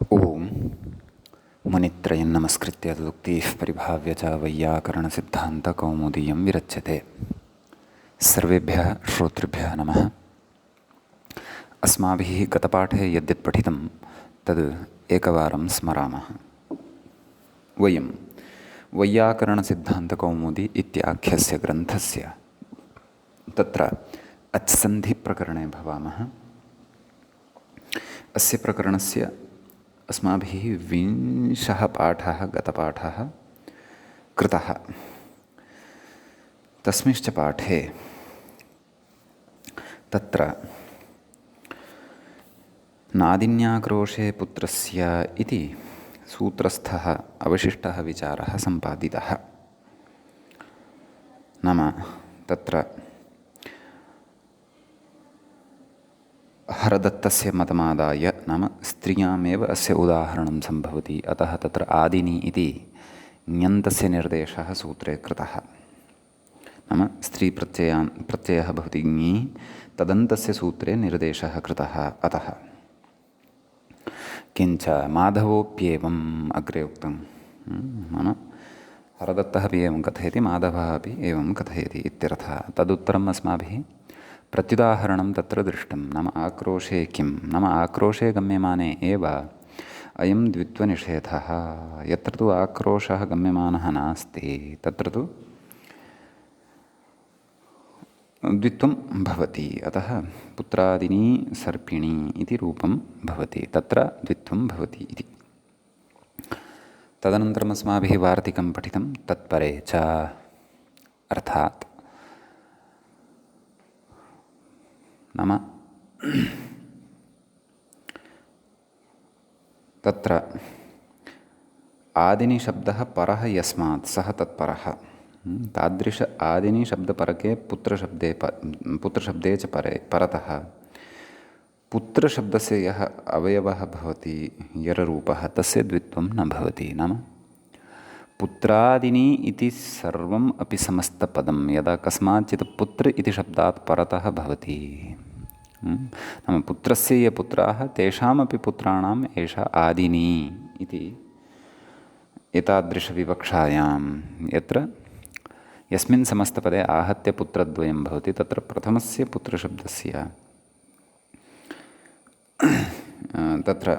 ओम मुनित्रयं नमस्कृत्य तदुक्तिः परिभाव्य च वैयाकरणसिद्धान्तकौमुदीयं विरच्यते। सर्वेभ्यः श्रोतृभ्यः नमः। अस्माभिः गतपाठे यद्यत् पठितं तद् एकवारं स्मरामः। वयं वैयाकरणसिद्धान्तकौमुदी इत्याख्यस्य ग्रन्थस्य तत्र अच्सन्धिप्रकरणे भवामः। अस्य प्रकरणस्य अस्माभिः 20 पाठः गतपाठः कृतः। तस्मिंश्च पाठे तत्र नादिन्याक्रोशे पुत्रस्य इति सूत्रस्थः अवशिष्टः विचारः सम्पादितः। नाम तत्र हरदत्तस्य मतमादाय, नाम स्त्रियामेव अस्य उदाहरणं सम्भवति, अतः तत्र आदिनि इति ञन्तस्य निर्देशः सूत्रे कृतः। नाम स्त्रीप्रत्ययः भवति ङी, तदन्तस्य सूत्रे निर्देशः कृतः। अतः किञ्च माधवोऽप्येवम् अग्रे उक्तं, नाम हरदत्तः अपि एवं कथयति, माधवः अपि एवं कथयति इत्यर्थः। तदुत्तरम् अस्माभिः प्रत्युदाहरणं तत्र दृष्टं। नाम आक्रोशे किं, नाम आक्रोशे गम्यमाने एव अयं द्वित्वनिषेधः। यत्र तु आक्रोशः गम्यमानः नास्ति तत्र तु द्वित्वं भवति। अतः पुत्रादिनी सर्पिणी इति रूपं भवति, तत्र द्वित्वं भवति इति। तदनन्तरम् अस्माभिः वार्तिकं पठितं। तत्परे च अर्थात् नाम तत्र आदिनिशब्दः परः यस्मात् सः तत्परः। तादृश आदिनिशब्दपरके पुत्रशब्दे च परतः पुत्रशब्दस्य यः अवयवः भवति, यररूपः, तस्य द्वित्वं न भवति। नाम पुत्रादिनी इति सर्वम् अपि समस्तपदं यदा कस्माच्चित् पुत्र इति शब्दात् परतः भवति, नाम पुत्रस्य ये पुत्राः तेषामपि पुत्राणाम् एषा आदिनी इति एतादृशविवक्षायां यत्र यस्मिन् समस्तपदे आहत्य पुत्रद्वयं भवति, तत्र प्रथमस्य पुत्रशब्दस्य तत्र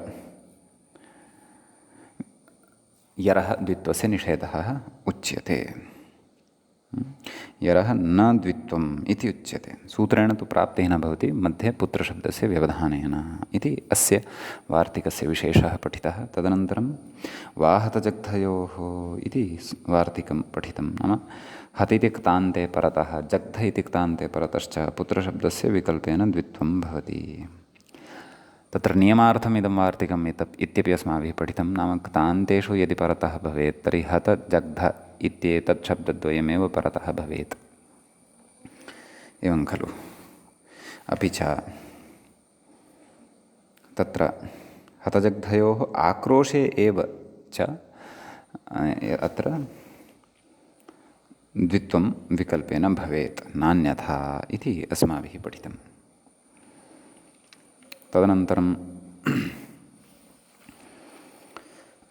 यरः द्वित्वस्य निषेधः उच्यते। यरः न द्वित्वम् इति उच्यते। सूत्रेण तु प्राप्तिः न भवति, मध्ये पुत्रशब्दस्य व्यवधानेन इति अस्य वार्तिकस्य विशेषः पठितः। तदनन्तरं वाहतजग्धयोः इति वार्तिकं पठितं। नाम हत इति क्तान्ते परतः, जग्ध इति क्तान्ते परतश्च पुत्रशब्दस्य विकल्पेन द्वित्वं भवति। तत्र नियमार्थम् इदं वार्तिकम् इत्यपि अस्माभिः पठितं। नाम क्तान्तेषु यदि परतः भवेत् तर्हि हत जग्ध इत्येतत् शब्दद्वयमेव परतः भवेत्, एवं खलु। अपि च तत्र हतजग्धयोः आक्रोशे एव च अत्र द्वित्वं विकल्पेन भवेत्, नान्यथा इति अस्माभिः पठितम्। तदनन्तरम्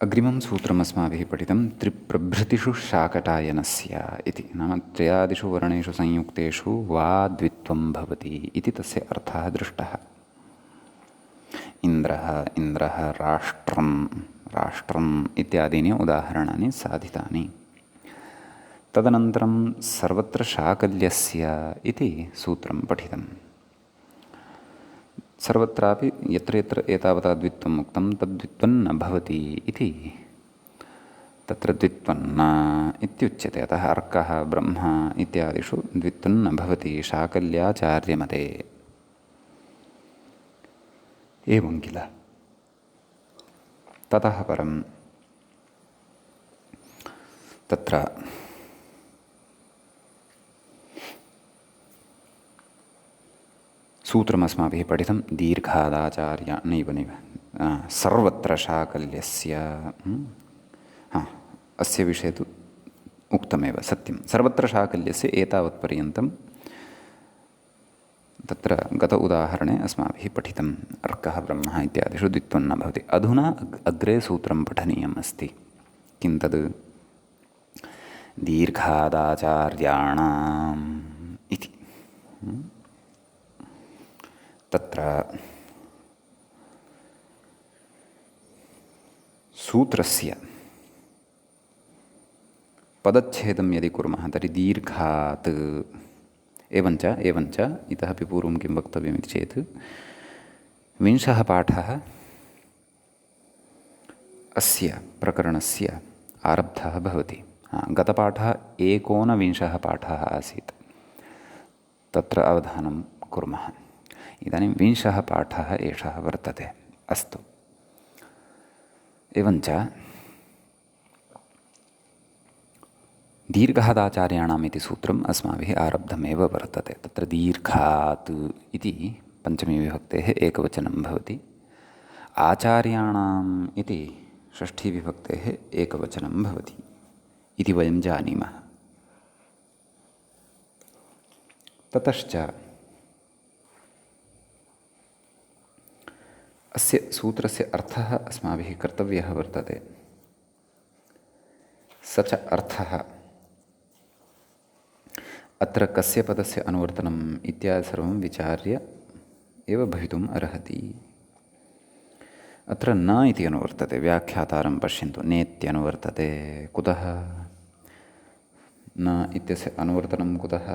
अग्रिमं सूत्रम् अस्माभिः पठितं। त्रिप्रभृतिषु शाकटायनस्य इति। नाम त्रयादिषु वर्णेषु संयुक्तेषु वा द्वित्वं भवति इति तस्य अर्थः दृष्टः। इन्द्रः, इन्द्रः, राष्ट्रं, राष्ट्रम् इत्यादीनि उदाहरणानि साधितानि। तदनन्तरं सर्वत्र शाकल्यस्य इति सूत्रं पठितम्। सर्वत्रापि यत्र यत्र एतावता द्वित्वम् उक्तं तद्द्वित्वं न भवति इति तत्र द्वित्वं न इत्युच्यते। अतः अर्कः, ब्रह्म इत्यादिषु द्वित्वं न भवति शाकल्याचार्यमते। एवं किल। ततः परं तत्र सूत्रमस्माभिः पठितं। दीर्घादाचार्य नैव सर्वत्र शाकल्यस्य, अस्य विषये तु उक्तमेव, सत्यं। सर्वत्र शाकल्यस्य एतावत्पर्यन्तं तत्र गत उदाहरणे अस्माभिः पठितम् अर्कः ब्रह्म इत्यादिषु द्वित्वं न भवति। अधुना अग्रे सूत्रं पठनीयम् अस्ति। किं तद्? दीर्घादाचार्याणाम् इति। तत्र सूत्रस्य पदच्छेदं यदि कुर्मः तर्हि दीर्घात् एवञ्च इतः अपि पूर्वं किं वक्तव्यमिति चेत् विंशः पाठः अस्य प्रकरणस्य आरब्धः भवति। गतपाठः 19 पाठः आसीत्, तत्र अवधानं कुर्मः। इदानीं 20 पाठः एषः वर्तते। अस्तु, एवञ्च दीर्घादाचार्याणाम् इति सूत्रम् अस्माभिः आरब्धमेव वर्तते। तत्र दीर्घात् इति पञ्चमी विभक्तेः एकवचनं भवति। आचार्याणाम् इति षष्ठी विभक्तेः एकवचनं भवति इति वयं जानीमः। ततश्च अस्य सूत्रस्य अर्थः अस्माभिः कर्तव्यः वर्तते। स च अर्थः अत्र कस्य पदस्य अनुवर्तनम् इत्यादि सर्वं विचार्य एव भवितुम् अर्हति। अत्र न इति अनुवर्तते। व्याख्यातारं पश्यन्तु, नेत्यनुवर्तते। कुतः न इत्यस्य अनुवर्तनं? कुतः?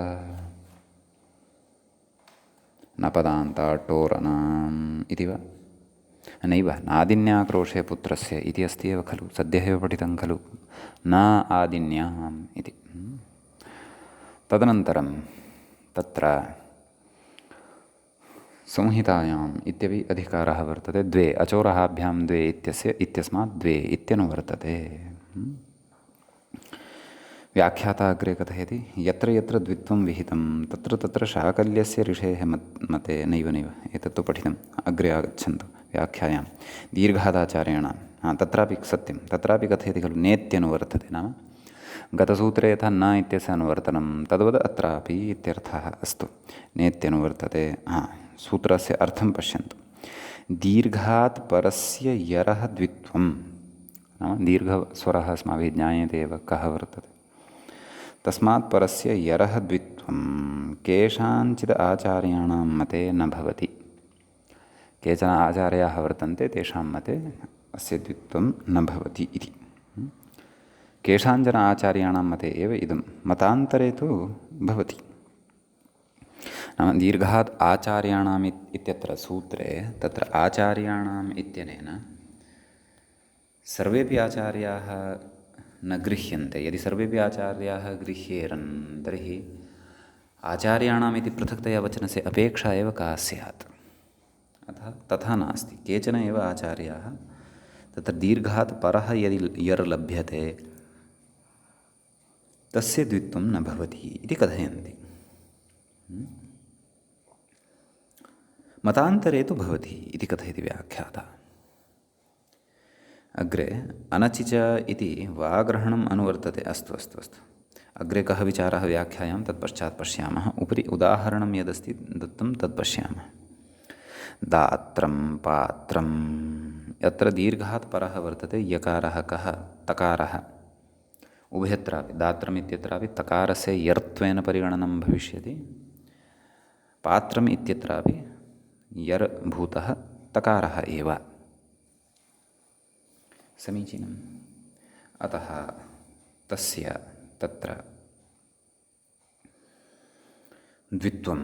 न पदान्ताट्टोरणाम् इति वा? नैव, नादिन्याक्रोशे पुत्रस्य इति अस्ति एव खलु, सद्यः एव पठितं खलु, न आदिन्याम् इति। तदनन्तरं तत्र संहितायाम् इत्यपि अधिकारः वर्तते। द्वे अचोरहाभ्यां द्वे इत्यस्मात् द्वे इत्यनुवर्तते। व्याख्याता अग्रे कथयति, यत्र यत्र द्वित्वं विहितं तत्र तत्र शाकल्यस्य ऋषेः मते नैव एतत्तु पठितम्। अग्रे आगच्छन्तु व्याख्यायां दीर्घादाचार्याणां तत्रापि सत्यं, तत्रापि कथयति खलु नेत्यनुवर्तते। नाम गतसूत्रे यथा न इत्यस्य अनुवर्तनं तद्वद् अत्रापि इत्यर्थः। अस्तु, नेत्यनुवर्तते। सूत्रस्य अर्थं पश्यन्तु। दीर्घात् परस्य यरः द्वित्वं, नाम दीर्घस्वरः अस्माभिः ज्ञायते एव कः वर्तते, तस्मात् परस्य यरः द्वित्वं केषाञ्चित् आचार्याणां मते न भवति। केचन आचार्याः वर्तन्ते, तेषां मते अस्य द्वित्वं न भवति इति। केषाञ्चन आचार्याणां मते एव इदं, मतान्तरे तु भवति। नाम दीर्घात् आचार्याणाम् इत्यत्र सूत्रे तत्र आचार्याणाम् इत्यनेन सर्वेपि आचार्याः न गृह्यन्ते। यदि सर्वेपि आचार्याः गृह्येरन् तर्हि आचार्याणाम् इति पृथक्तया वचनस्य अपेक्षा एव का स्यात्। अतः तथा नास्ति। केचन एव आचार्याः तत्र दीर्घात् परः यदि यर् लभ्यते तस्य द्वित्वं न भवति इति कथयन्ति। मतान्तरे तु भवति इति कथयति व्याख्याता। अग्रे अनचि च इति वाग्रहणम् अनुवर्तते। अस्तु, अग्रे कः विचारः व्याख्यायां तत्पश्चात् पश्यामः। उपरि उदाहरणं यदस्ति दत्तं तत् पश्यामः। दात्रं पात्रम्, यत्र दीर्घात् परः वर्तते यकारः कः? तकारः। उभयत्रापि दात्रम् इत्यत्रापि तकारस्य यर्त्वेन परिगणनं भविष्यति। पात्रम् इत्यत्रापि यर् भूतः तकारः एव। समीचीनम्। अतः तस्य तत्र द्वित्वं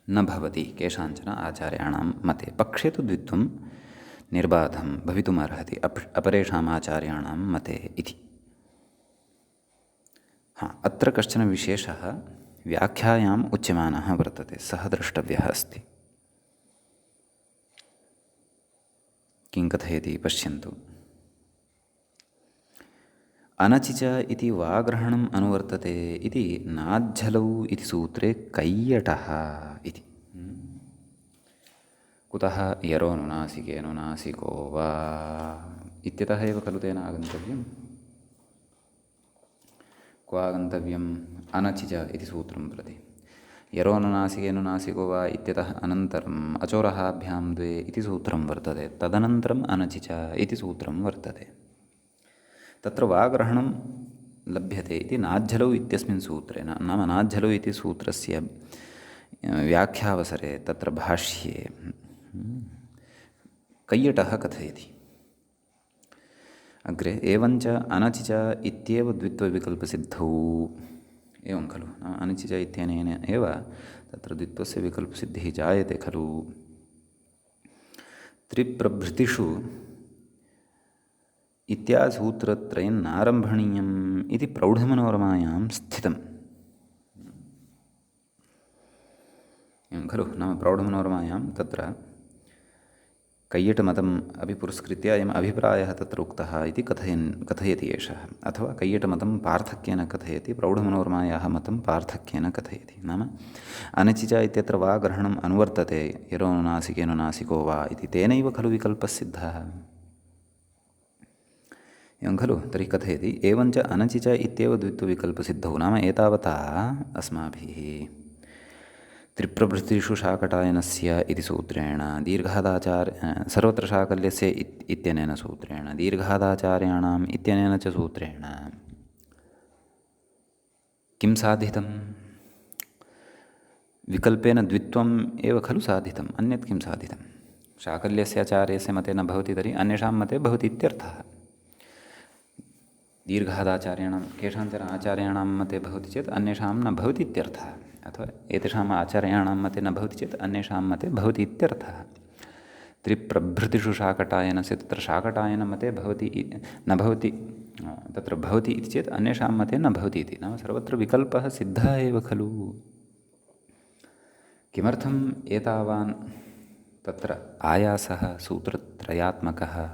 न भवति केषाञ्चन आचार्याणां मते। पक्षे तु द्वित्वं निर्बाधं भवितुमर्हति अपरेषाम् आचार्याणां मते इति। अत्र कश्चन विशेषः व्याख्यायाम् उच्यमानः वर्तते, सः द्रष्टव्यः अस्ति। किं कथयति पश्यन्तु। अनचि च इति वाग्रहणम् अनुवर्तते इति नाज्झलौ इति सूत्रे कैयटः इति। कुतः? यरोनुनासिकेनुनासिको वा इत्यतः एव खलु तेन आगन्तव्यं। क्व आगन्तव्यम्? अनचि च इति सूत्रं प्रति। यरोनुनासिकेनुनासिको वा इत्यतः अनन्तरम् अचोरः अभ्यां द्वे इति सूत्रं वर्तते। तदनन्तरम् अनचि च इति सूत्रं वर्तते। तत्र वाग्रहणं लभ्यते इति नाज्झलौ इत्यस्मिन् सूत्रे नाम नाज्झलौ इति सूत्रस्य व्याख्यावसरे तत्र भाष्ये कैयटः कथयति अग्रे एवञ्च अनचि च इत्येव द्वित्वविकल्पसिद्धौ। एवं खलु अनचि च इत्यनेन एव तत्र द्वित्वस्य विकल्पसिद्धिः जायते खलु। त्रिप्रभृतिषु इत्यासूत्रत्रयन्नारम्भणीयम् इति प्रौढमनोरमायां स्थितम्। एवं खलु नाम प्रौढमनोरमायां तत्र कैयटमतम् अपि पुरस्कृत्य अयम् अभिप्रायः तत्र उक्तः इति कथयति एषः, अथवा कैयटमतं पार्थक्येन कथयति, प्रौढमनोरमायाः मतं पार्थक्येन कथयति। नाम अनचि च इत्यत्र वाग्रहणम् अनुवर्तते यरोनुनासिकेनुनासिको वा इति तेनैव खलु विकल्पसिद्धः। एवं खलु तर्हि कथयति एवञ्च अनचि च इत्येव द्वित्वविकल्पसिद्धौ। नाम एतावता अस्माभिः त्रिप्रभृतिषु शाकटायनस्य इति सूत्रेण सर्वत्र शाकल्यस्य इत्यनेन सूत्रेण दीर्घादाचार्याणाम् इत्यनेन च सूत्रेण किं साधितं? विकल्पेन द्वित्वम् एव खलु साधितम्, अन्यत् किं साधितं? शाकल्यस्य आचार्यस्य मते न भवति तर्हि अन्येषां मते भवति इत्यर्थः। दीर्घादाचार्याणां केषाञ्चन आचार्याणां मते भवति चेत् अन्येषां न भवति इत्यर्थः, अथवा एतेषाम् आचार्याणां मते न भवति चेत् अन्येषां मते भवति इत्यर्थः। त्रिप्रभृतिषु शाकटायनस्य तत्र शाकटायनमते भवति न भवति, तत्र भवति इति चेत् अन्येषां मते न भवति इति। नाम सर्वत्र विकल्पः सिद्धः एव खलु। किमर्थम् एतावान् तत्र आयासः सूत्रत्रयात्मकः?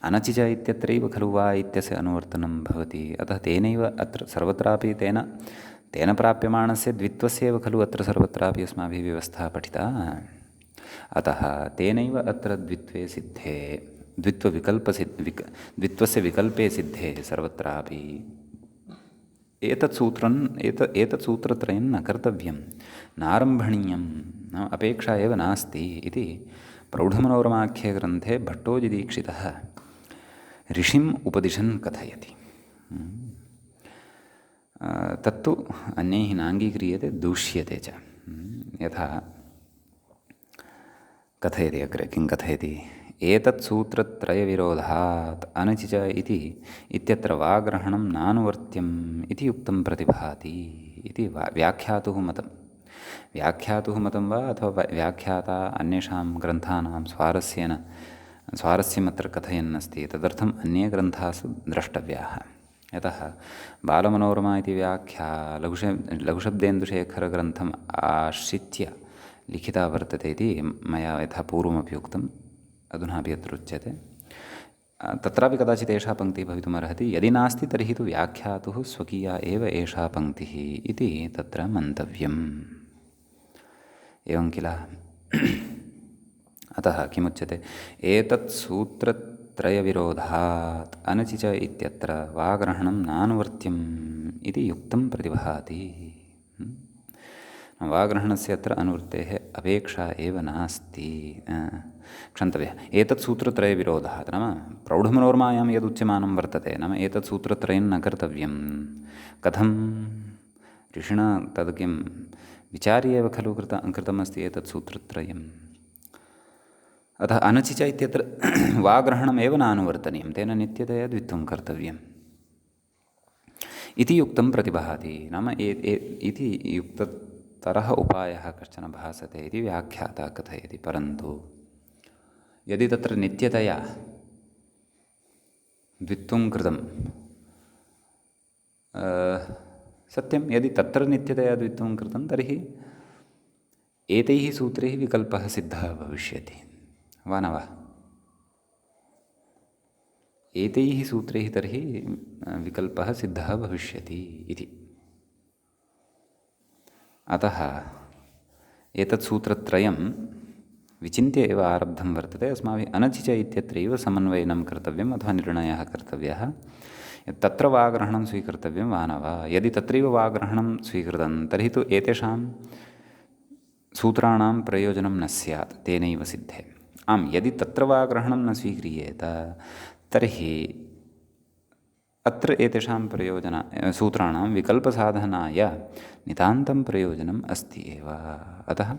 अनचि च इत्यत्रैव खलु वा इत्यस्य अनुवर्तनं भवति। अतः तेनैव अत्र सर्वत्रापि तेन प्राप्यमाणस्य द्वित्वस्यैव खलु अत्र सर्वत्रापि अस्माभिः व्यवस्था पठिता। अतः तेनैव अत्र द्वित्वे सिद्धे द्वित्वस्य विकल्पे सिद्धे सर्वत्रापि एतत् सूत्रत्रयं न कर्तव्यं, नारम्भणीयं, नाम अपेक्षा एव नास्ति इति प्रौढमनोरमाख्ये ग्रन्थे भट्टोजिदीक्षितः ऋषिम् उपदिशन् कथयति। तत्तु अन्यैः नाङ्गीक्रियते, दूष्यते च। यथा कथयति अग्रे, किं कथयति? एतत् सूत्रत्रयविरोधात् अनचि च इत्यत्र वाग्रहणं नानुवर्त्यम् इति उक्तं प्रतिभाति इति व्याख्यातुः मतं। व्याख्यातुः मतं वा अथवा व्याख्याता अन्येषां ग्रन्थानां स्वारस्यमत्र कथयन्नस्ति। तदर्थम् अन्ये ग्रन्थाः द्रष्टव्याः। यतः बालमनोरमा इति व्याख्या लघुशब्देन्दुशेखरग्रन्थम् आश्रित्य लिखिता वर्तते इति मया यथा पूर्वमपि उक्तम्, अधुनापि अत्र उच्यते। तत्रापि कदाचित् एषा पङ्क्तिः भवितुमर्हति। यदि नास्ति तर्हि तु व्याख्यातुः स्वकीया एव एषा पङ्क्तिः इति तत्र मन्तव्यम्। एवं किल? अतः किमुच्यते? एतत् सूत्रत्रयविरोधात् अनचि च इत्यत्र वाग्रहणं नानुवर्त्यम् इति युक्तं प्रतिभाति। वाग्रहणस्य अत्र अनुवृत्तेः अपेक्षा एव नास्ति। क्षन्तव्यः। एतत् सूत्रत्रयविरोधः नाम प्रौढमनोरमायां यदुच्यमानं वर्तते, नाम एतत् सूत्रत्रयं न कर्तव्यं। कथं? ऋषिणा तद् किं विचार्य एव खलु कृतमस्ति एतत् सूत्रत्रयम्। अतः अनचि च इत्यत्र वाग्रहणमेव नानुवर्तनीयं, तेन नित्यतया द्वित्वं कर्तव्यम् इति युक्तं प्रतिभाति। नाम इति युक्ततरः उपायः कश्चन भासते इति व्याख्याता कथयति। परन्तु यदि तत्र नित्यतया द्वित्वं कृतं, सत्यं यदि तत्र नित्यतया द्वित्वं कृतं तर्हि एतैः सूत्रैः विकल्पः सिद्धः भविष्यति वा न वा? एतैः सूत्रैः तर्हि विकल्पः सिद्धः भविष्यति इति। अतः एतत् सूत्रत्रयं विचिन्त्य एव आरब्धं वर्तते। अस्माभिः अनचि च इत्यत्रैव समन्वयनं कर्तव्यम् अथवा निर्णयः कर्तव्यः। तत्र वाग्रहणं स्वीकर्तव्यं वा न वा। यदि तत्रैव वाग्रहणं स्वीकृतं तर्हि तु एतेषां सूत्राणां प्रयोजनं न स्यात्, तेनैव सिद्धे। आम्, यदि तत्र वाग्रहणं न स्वीक्रियेत तर्हि अत्र एतेषां सूत्राणां विकल्पसाधनाय नितान्तं प्रयोजनम् अस्ति एव। अतः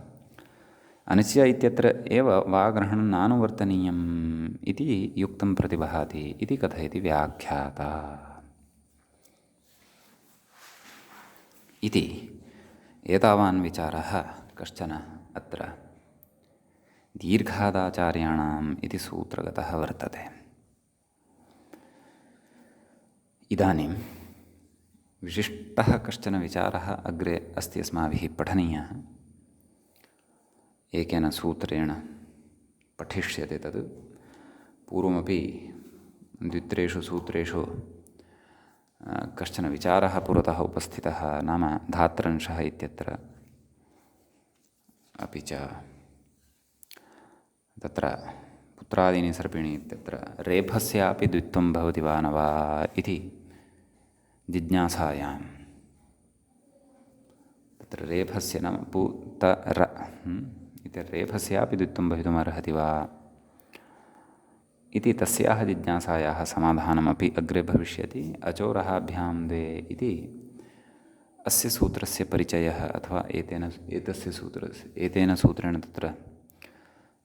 अनिस्य इत्यत्र एव वाग्रहणं नानुवर्तनीयम् इति युक्तं प्रतिभाति इति कथयति व्याख्याता। इति एतावान् विचारः कश्चन अत्र दीर्घादाचार्याणाम् इति सूत्रगतः वर्तते। इदानीं विशिष्टः कश्चन विचारः अग्रे अस्ति अस्माभिः पठनीयः। एकेन सूत्रेण पठिष्यते तद्। पूर्वमपि द्वित्रेषु सूत्रेषु कश्चन विचारः पुरतः उपस्थितः, नाम धात्रंशः इत्यत्र, अपि च तत्र पुत्रादीनि सर्पिणी इत्यत्र रेफस्यापि द्वित्वं भवति वा न वा इति जिज्ञासायां तत्र रेफस्य नाम पुतर इति रेफस्यापि द्वित्वं भवितुमर्हति वा इति तस्याः जिज्ञासायाः समाधानमपि अग्रे भविष्यति। अचोरहाभ्यां द्वे इति अस्य सूत्रस्य परिचयः, अथवा एतेन सूत्रेण तत्र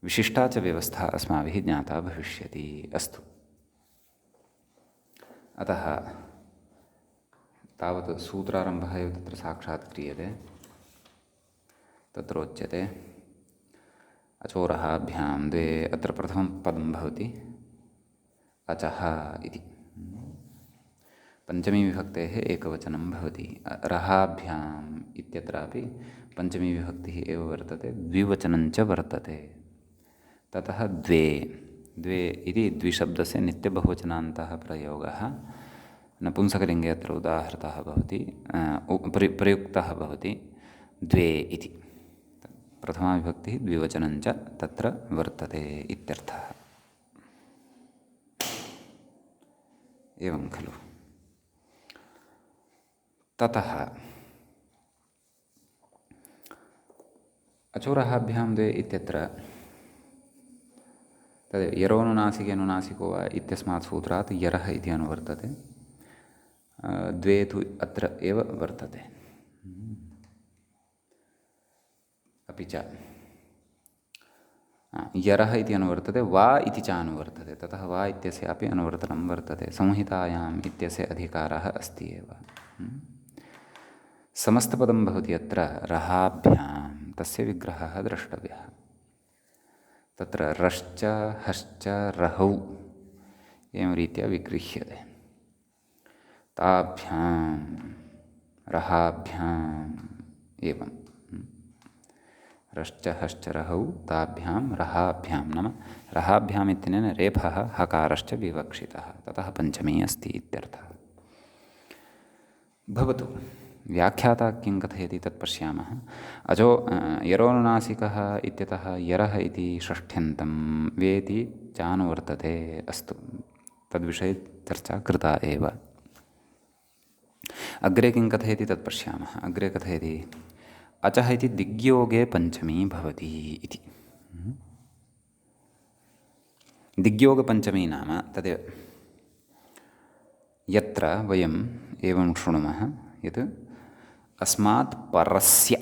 विशिष्टा च व्यवस्था अस्माभिः ज्ञाता भविष्यति। अस्तु, अतः तावत् सूत्रारम्भः एव तत्र साक्षात् क्रियते। तत्रोच्यते अचोरहाभ्यां द्वे, अत्र प्रथमं पदं भवति अचः इति। पञ्चमी विभक्तेः एकवचनं भवति। रहाभ्याम् इत्यत्रापि पञ्चमी विभक्तिः एव वर्तते, द्विवचनञ्च वर्तते। ततः द्वे इति द्विशब्दस्य नित्यबहुवचनान्तः प्रयोगः नपुंसकलिङ्गे अत्र उदाहृतः भवति, प्रयुक्तः भवति द्वे इति। प्रथमा विभक्तिः द्विवचनञ्च तत्र वर्तते इत्यर्थः। एवं खलु। ततः अचोरहाभ्यां द्वे इत्यत्र तद् यरोनुनासिकेनुनासिको वा इत्यस्मात् सूत्रात् यरः इति अनुवर्तते। द्वे तु अत्र एव वर्तते। अपि च यरः इति अनुवर्तते, वा इति च अनुवर्तते। ततः वा इत्यस्यापि अनुवर्तनं वर्तते। संहितायाम् इत्यस्य अधिकारः अस्ति एव। समस्तपदं भवति अत्र रहाभ्यां, तस्य विग्रहः द्रष्टव्यः। तत्र रश्च हश्च रहौ एवं रीत्या विगृह्यते। ताभ्यां रहाभ्याम् एवं रश्च हश्च रहौ ताभ्यां रहाभ्यां, नाम रहाभ्याम् इत्यनेन रेफः हकारश्च विवक्षितः, ततः पञ्चमी अस्ति इत्यर्थः। भवतु, व्याख्याता किं कथयति तत् पश्यामः। यरोनुनासिकः इत्यतः यरः इति षष्ठ्यन्तं, वेति चानुवर्तते। अस्तु, तद्विषये चर्चा कृता एव। अग्रे किं कथयति तत् पश्यामः। अग्रे कथयति अचः इति दिग्योगे पञ्चमी भवति इति। दिग्योगपञ्चमी नाम तदेव यत्र वयम् एवं शृणुमः यत् अस्मात् परस्य,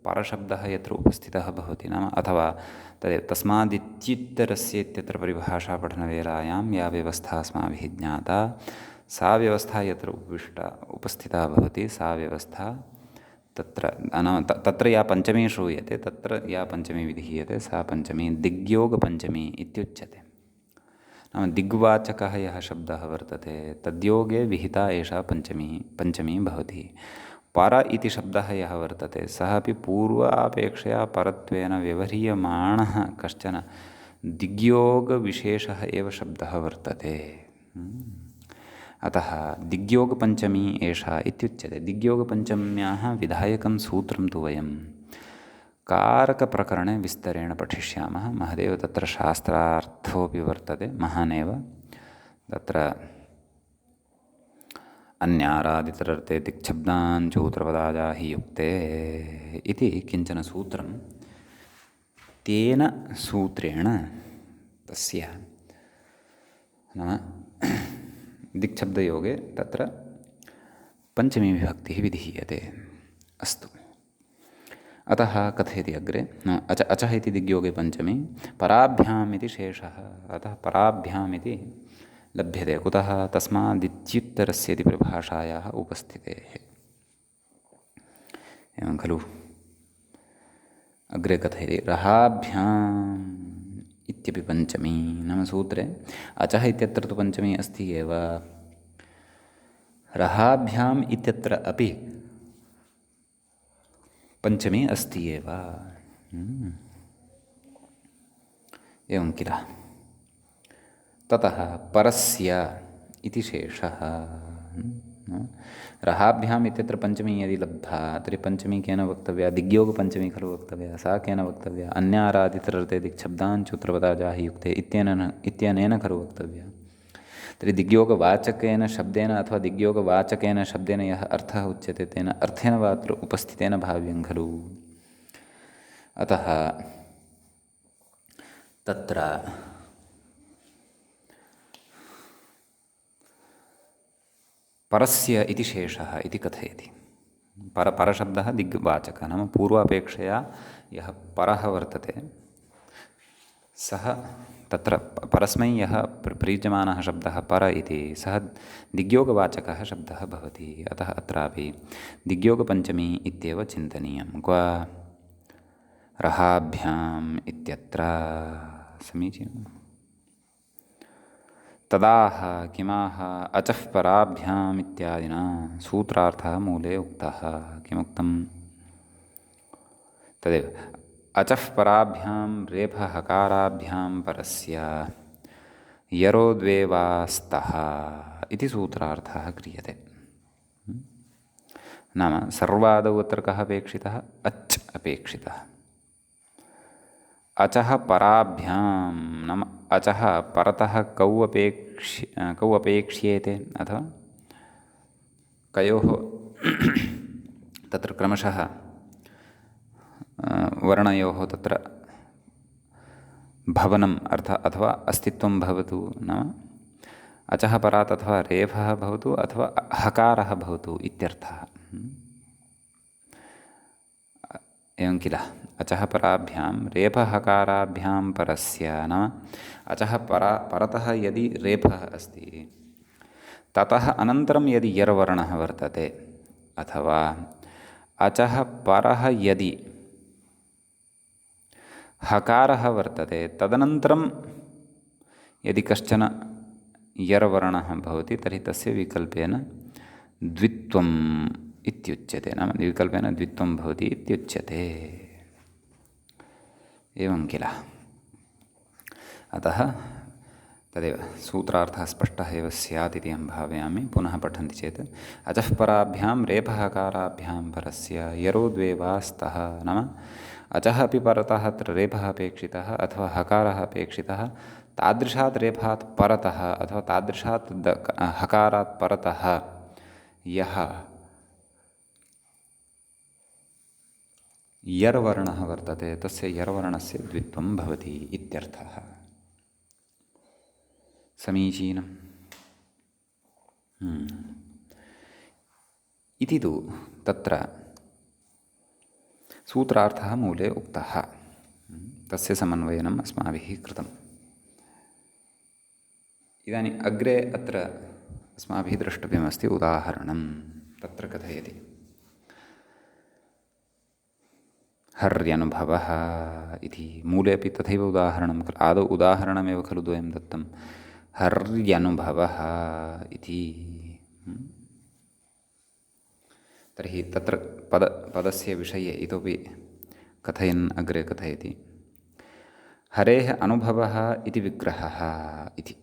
परशब्दः यत्र उपस्थितः भवति नाम, अथवा तदेव तस्मादित्युत्तरस्य इत्यत्र परिभाषापठनवेलायां या व्यवस्था अस्माभिः ज्ञाता, सा व्यवस्था यत्र उपस्थिता भवति, सा व्यवस्था तत्र या पञ्चमी श्रूयते, तत्र या पञ्चमी विधीयते, सा पञ्चमी दिग्योगपञ्चमी इत्युच्यते। नाम दिग्वाचकः यः शब्दः वर्तते तद्योगे विहिता एषा पञ्चमी भवति। पर इति शब्दः यः वर्तते सः अपि पूर्वापेक्षया परत्वेन व्यवह्रियमाणः कश्चन दिग्योगविशेषः एव शब्दः वर्तते। अतः दिग्योगपञ्चमी एषा इत्युच्यते। दिग्योगपञ्चम्याः विधायकं सूत्रं तु वयं कारकप्रकरणे विस्तरेण पठिष्यामः। महदेव तत्र शास्त्रार्थोऽपि वर्तते, महानेव। तत्र अन्यारादितरर्थे दिक्शब्दान् चूत्रपदाजा हि युक्ते इति किञ्चन सूत्रं तेन सूत्रेण तस्य नाम दिक्शब्दयोगे तत्र पञ्चमी विभक्तिः विधीयते। अस्तु, अतः कथयति अग्रे अचः इति दिग्योगे पञ्चमी पराभ्याम् इति शेषः। अतः पराभ्याम् इति लभ्यते कुतः? तस्मादित्युत्तरस्य इति परिभाषायाः उपस्थितेः। एवं खलु। अग्रे कथयति रहाभ्याम् इत्यपि पञ्चमी। नाम सूत्रे अचः इत्यत्र तु पञ्चमी अस्ति एव, रहाभ्याम् इत्यत्र अपि पञ्चमी अस्ति एव। एवं किल। ततः परस्य इति शेषः। रहाभ्याम् इत्यत्र पञ्चमी यदि लब्धा तर्हि पञ्चमी केन वक्तव्या? दिग्योगपञ्चमी खलु वक्तव्या। सा केन वक्तव्या? अन्यारादितरर्थे दिक्शब्दान् चूत्रपदाजा हि युक्ते इत्यनेन खलु वक्तव्या। तर्हि दिग्योगवाचकेन शब्देन अथवा दिग्योगवाचकेन शब्देन यः अर्थः उच्यते तेन अर्थेन वा अत्र उपस्थितेन भाव्यं खलु। अतः तत्र परस्य इति शेषः इति कथयति। परशब्दः दिग्वाचकः, नाम पूर्वापेक्षया यः परः वर्तते सः तत्र परस्मै यः प्रयुज्यमानः शब्दः पर इति सः दिग्योगवाचकः शब्दः भवति। अतः अत्रापि दिग्योगपञ्चमी इत्येव चिन्तनीयं। क्व रहाभ्याम् इत्यत्र समीचीनम्। तदाह किमाह अचः पराभ्याम् इत्यादिना सूत्रार्थः मूले उक्तः। किमुक्तम्? तदेव अचः पराभ्यां रेफः हकाराभ्यां परस्य यरो द्वे वा स्तः इति सूत्रार्थः क्रियते। नाम सर्वादौ अत्र कः अपेक्षितः? अच् अपेक्षितः। अचः पराभ्यां नाम अचः परतः कौ अपेक्ष्येते अथवा कयोः तत्र क्रमशः वर्णयोः तत्र भवनम् अथवा अस्तित्वं भवतु। नाम अचः परात् अथवा रेफः भवतु अथवा हकारः भवतु इत्यर्थः। एवं किल। अचः पराभ्यां रेफहकाराभ्यां परस्य नाम अचः परतः यदि रेफः अस्ति ततः अनन्तरं यदि यर्वर्णः वर्तते अथवा अचः परः यदि हकारः वर्तते तदनन्तरं यदि कश्चन यर्वर्णः भवति तर्हि तस्य विकल्पेन द्वित्वम् इत्युच्यते। नाम विकल्पेन द्वित्वं भवति इत्युच्यते। एवं किल। अतः तदेव सूत्रार्थः स्पष्टः एव स्यात् इति अहं भावयामि। पुनः पठन्ति चेत् अचः पराभ्यां रेफहकाराभ्यां परस्य यरो द्वे वा स्तः। नाम अचः अपि परतः अत्र रेफः अपेक्षितः अथवा हकारः अपेक्षितः। तादृशात् रेफात् परतः अथवा तादृशात् हकारात् परतः यः यर्वर्णः वर्तते तस्य यर्वर्णस्य द्वित्वं भवति इत्यर्थः। समीचीनम्। इति तु तत्र सूत्रार्थः मूले उक्तः। तस्य समन्वयनम् अस्माभिः कृतम्। इदानीम् अग्रे अत्र अस्माभिः द्रष्टव्यमस्ति उदाहरणं। तत्र कथयति हर्यनुभवः इति। मूले अपि तथैव उदाहरणं आदौ उदाहरणमेव खलु द्वयं दत्तं। हर्यनुभवः इति। तर्हि तत्र पदस्य विषये इतोपि कथयन् अग्रे कथयति हरेः अनुभवः इति विग्रहः इति।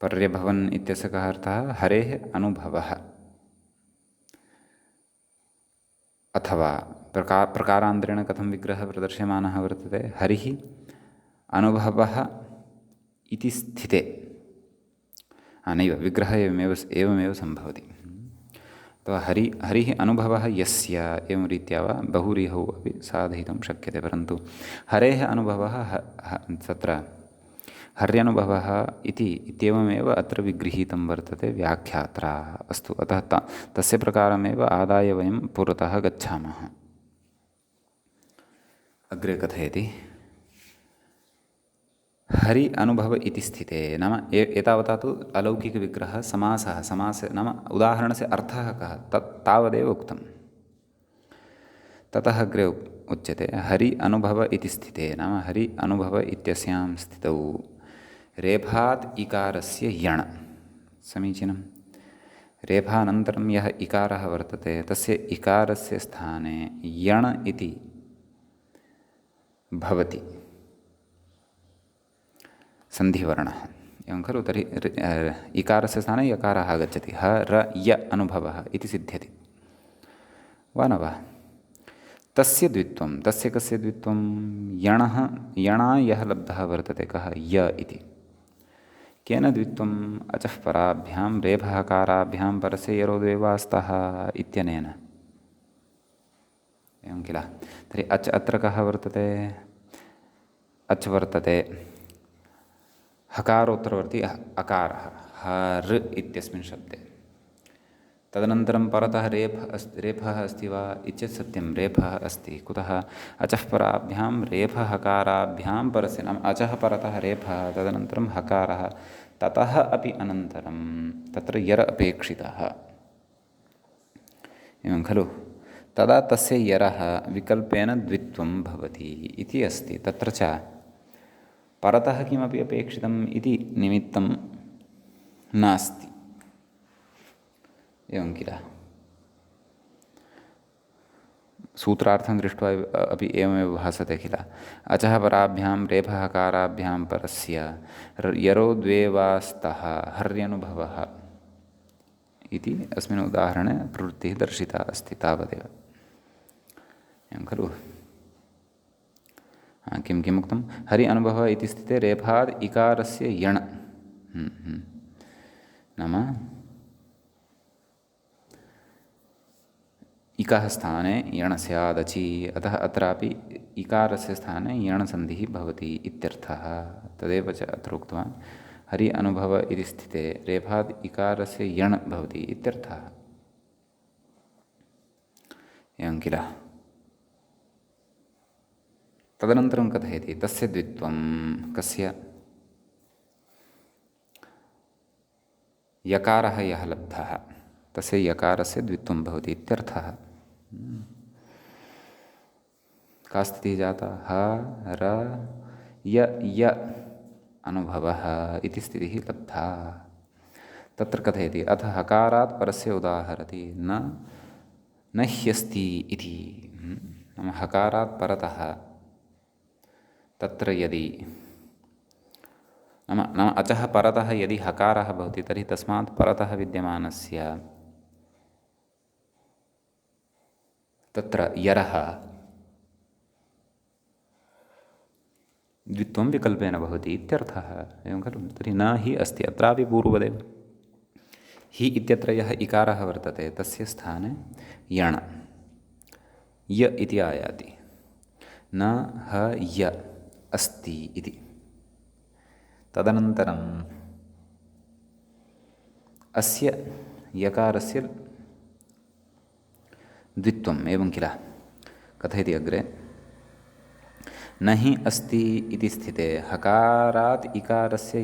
पर्यभवन् इत्यस्य कः अर्थः? हरेः अनुभवः अथवा प्रकारान्तरेण कथं विग्रहः प्रदर्श्यमानः वर्तते? हरिः अनुभवः इति स्थिते नैव विग्रहः एवमेव सम्भवति। अथवा हरिः अनुभवः यस्य एवं रीत्या वा बहुव्रीहौ अपि साधयितुं शक्यते, परन्तु हरेः अनुभवः तत्र हर्यनुभवः इत्येवमेव अत्र विगृहीतं वर्तते व्याख्यात्रा। अस्तु, अतः तस्य प्रकारमेव आदाय वयं पुरतः गच्छामः। अग्रे कथयति, हरि अनुभव इति स्थिते, नाम एतावता तु अलौकिकविग्रहः समासः, नाम उदाहरणस्य अर्थः कः तावदेव उक्तं। ततः अग्रे उच्यते हरि अनुभव इति स्थिते, नाम हरि अनुभव इत्यस्यां स्थितौ रेफात् इकारस्य यण्। समीचीनं। रेफानन्तरं यः इकारः वर्तते तस्य इकारस्य स्थाने यण् इति भवति सन्धिवर्णः, एवं खलु। तर्हि इकारस्य स्थाने यकारः आगच्छति, ह र य अनुभवः इति सिद्ध्यति वा न वा? तस्य द्वित्वं, तस्य कस्य द्वित्वं? यणा यः लब्धः वर्तते, कः? य इति। केन द्वित्वम्? अचः पराभ्यां रेफहकाराभ्यां परस्य यरोद्वेवा स्तः इत्यनेन, एवं किल। तर्हि अच् अत्र कः वर्तते? अच् वर्तते हकारोत्तरवर्ती अकारः हर् इत्यस्मिन् शब्दे। तदनन्तरं परतः रेफः अस्ति वा इत्येतत् सत्यं, रेफः अस्ति। कुतः? अचः पराभ्यां रेफहकाराभ्यां परस्य, नाम अचः परतः रेफः, तदनन्तरं हकारः, ततः अपि अनन्तरं तत्र यर् अपेक्षितः, एवं खलु। तदा तस्य यरः विकल्पेन द्वित्वं भवति इति अस्ति। तत्र च परतः किमपि अपेक्षितम् इति निमित्तं नास्ति, एवं किल। सूत्रार्थं दृष्ट्वा अपि एवमेव भासते किल। अचः पराभ्यां रेफहकाराभ्यां परस्य यरोद्वेवा स्तः हर्यनुभवः इति अस्मिन् उदाहरणे प्रवृत्तिः दर्शिता अस्ति, तावदेव, एवं खलु। किम् उक्तं? हरि अनुभवः इति स्थिते रेफाद् इकारस्य यण्, नाम इकः स्थाने यण् स्यादचि, अतः अत्रापि इकारस्य स्थाने यण् सन्धिः भवति इत्यर्थः। तदेव च अत्र उक्तवान्, हरि अनुभव इति स्थिते रेफाद् इकारस्य यण् भवति इत्यर्थः, एवं किल। तदनन्तरं कथयति तस्य द्वित्वं, कस्य? यकारः यः लब्धः तस्य यकारस्य द्वित्वं भवति इत्यर्थः। का स्थितिः जाता? ह र य अनुभवः इति स्थितिः लब्धा। तत्र कथयति अथ हकारात् परस्य उदाहरति, न ह्यस्ति इति। नाम हकारात् परतः तत्र यदि, नाम अचः परतः यदि हकारः भवति तर्हि तस्मात् परतः विद्यमानस्य तत्र यरः द्वित्वं विकल्पेन भवति इत्यर्थः, एवं खलु। तर्हि न हि अस्ति, अत्रापि पूर्ववदेव हि इत्यत्र यः इकारः वर्तते तस्य स्थाने यण् य इति आयाति, न ह य अस्ति इति। तदनन्तरम् अस्य यकारस्य द्वित्वम्, एवं किल। कथयति अग्रे, न हि अस्ति इति स्थिते हकारात् इकारस्य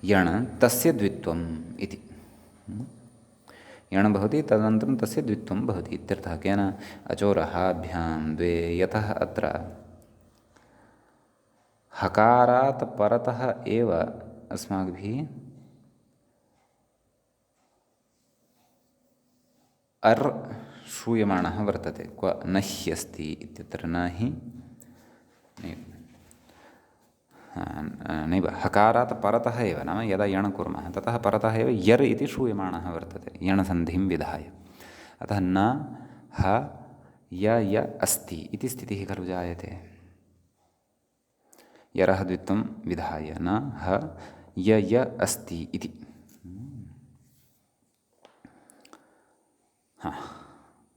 यण् तस्य द्वित्वम् इति। यण् भवति, तदनन्तरं तस्य द्वित्वं भवति इत्यर्थः। केन? अचोरहाभ्यां द्वे, यतः अत्र हकारात् परतः एव अस्माभिः अर् श्रूयमाणः वर्तते। क्व? न ह्यस्ति इत्यत्र न हि नैव, हकारात् परतः एव, नाम यदा यण् कुर्मः ततः परतः एव यर् इति श्रूयमाणः वर्तते यणसन्धिं विधाय। अतः न ह य अस्ति इति स्थितिः खलु जायते। यरः द्वित्वं विधाय, न ह य य अस्ति इति।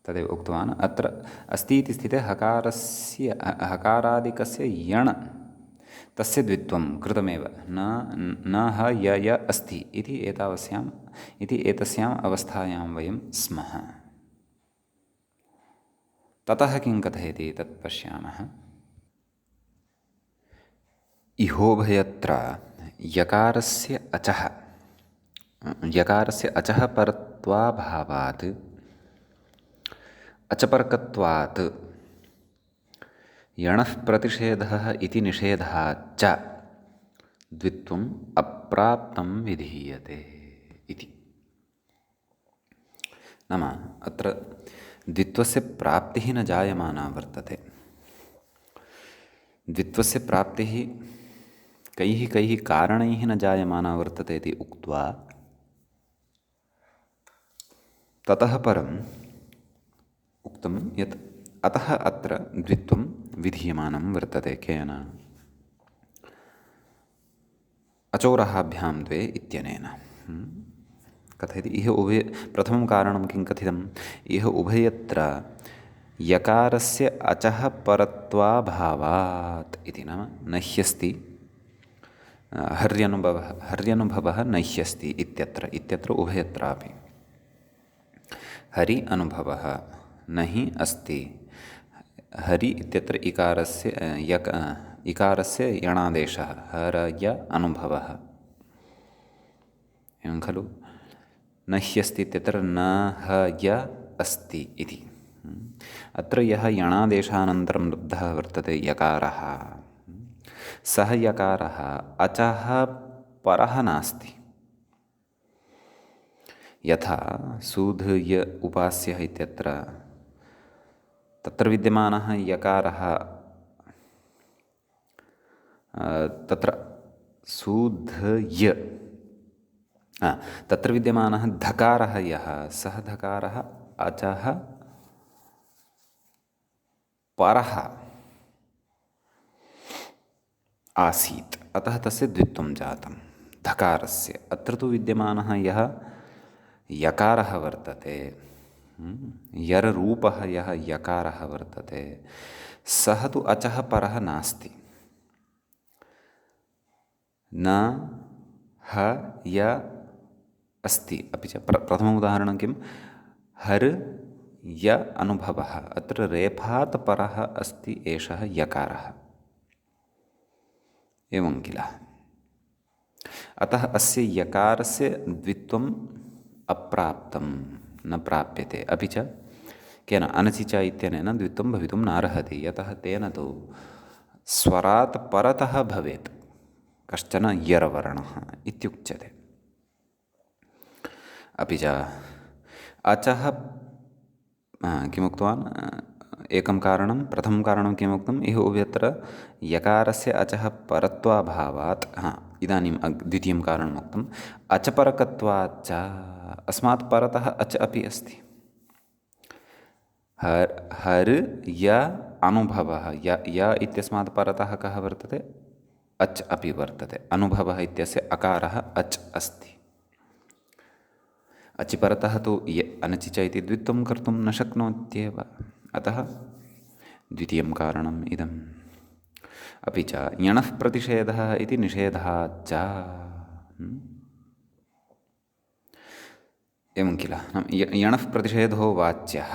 तदेव उक्तवान्। अत्र अस्ति इति स्थिते हकारादिकस्य यण् तस्य द्वित्वं कृतमेव, न ह य य अस्ति इति एतस्याम् अवस्थायां वयं स्मः। ततः किं कथयति तत् पश्यामः। इहोभयत्र यकारस्य अचः परत्वाभावात् अचपरकत्वात् यणः प्रतिषेधः इति निषेधाच्च द्वित्वम् अप्राप्तं विधीयते इति। नाम अत्र द्वित्वस्य प्राप्तिः न जायमाना वर्तते। द्वित्वस्य प्राप्तिः कैः कारणैः न जायमाना वर्तते इति उक्त्वा ततः परम् उक्तं यत् अतः अत्र द्वित्वं विधीयमानं वर्तते। केन? अचोरहाभ्यां द्वे इत्यनेन। कथयति इह प्रथमं कारणं किं कथितम्? इह उभयत्र यकारस्य अचः परत्वाभावात् इति। नाम नह्यस्ति, हर्यनुभवः नह्यस्ति इत्यत्र उभयत्रापि हरि अनुभवः न हि अस्ति। हरि इत्यत्र इकारस्य यणादेशः हरय अनुभवः, एवं खलु। न ह्यस्ति इत्यत्र न ह य अस्ति इति। अत्र यः यणादेशानन्तरं लब्धः वर्तते यकारः, सः यकारः अचः परः नास्ति। यथा सूधय उपास्यः इत्यत्र तत्र विद्यमानः यकारः तत्र सूधय तत्र विद्यमानः धकारः यः, सः धकारः अचः परः आसीत्, अतः तस्य द्वित्वं जातं धकारस्य। अत्र तु विद्यमानः यः यकारः वर्तते, यररूपः यः यकारः वर्तते, सः तु अचः परः नास्ति। न ह य अस्ति। अपि च प्रथमम् उदाहरणं किं? हर् य अनुभवः। अत्र रेफात् परः अस्ति एषः यकारः, एवं किल। अतः अस्य यकारस्य द्वित्वम् अप्राप्तं, न प्राप्यते। अपि च केन? अनचि च इत्यनेन द्वित्वं भवितुं नार्हति। यतः तेन तु स्वरात् परतः भवेत् कश्चन यरवर्णः इत्युच्यते। अपि च अचः किमुक्तवान्? एकं कारणं, प्रथमं कारणं किमुक्तम्? इह उभयत्र यकारस्य अचः परत्वाभावात्। इदानीं द्वितीयं कारणम् उक्तम्, अचपरकत्वाच्च। अस्मात् परतः अच अपि अस्ति। हर् य अनुभवः, य इत्यस्मात् परतः कः वर्तते? अच् अपि वर्तते। अनुभवः इत्यस्य अकारः अच् अस्ति। अचि परतः तु अनचि च इति द्वित्वं कर्तुं न शक्नोत्येव। अतः द्वितीयं कारणम् इदम्। अपि च यणः प्रतिषेधः इति निषेधाच्च। एवं किल। यणः प्रतिषेधो वाच्यः,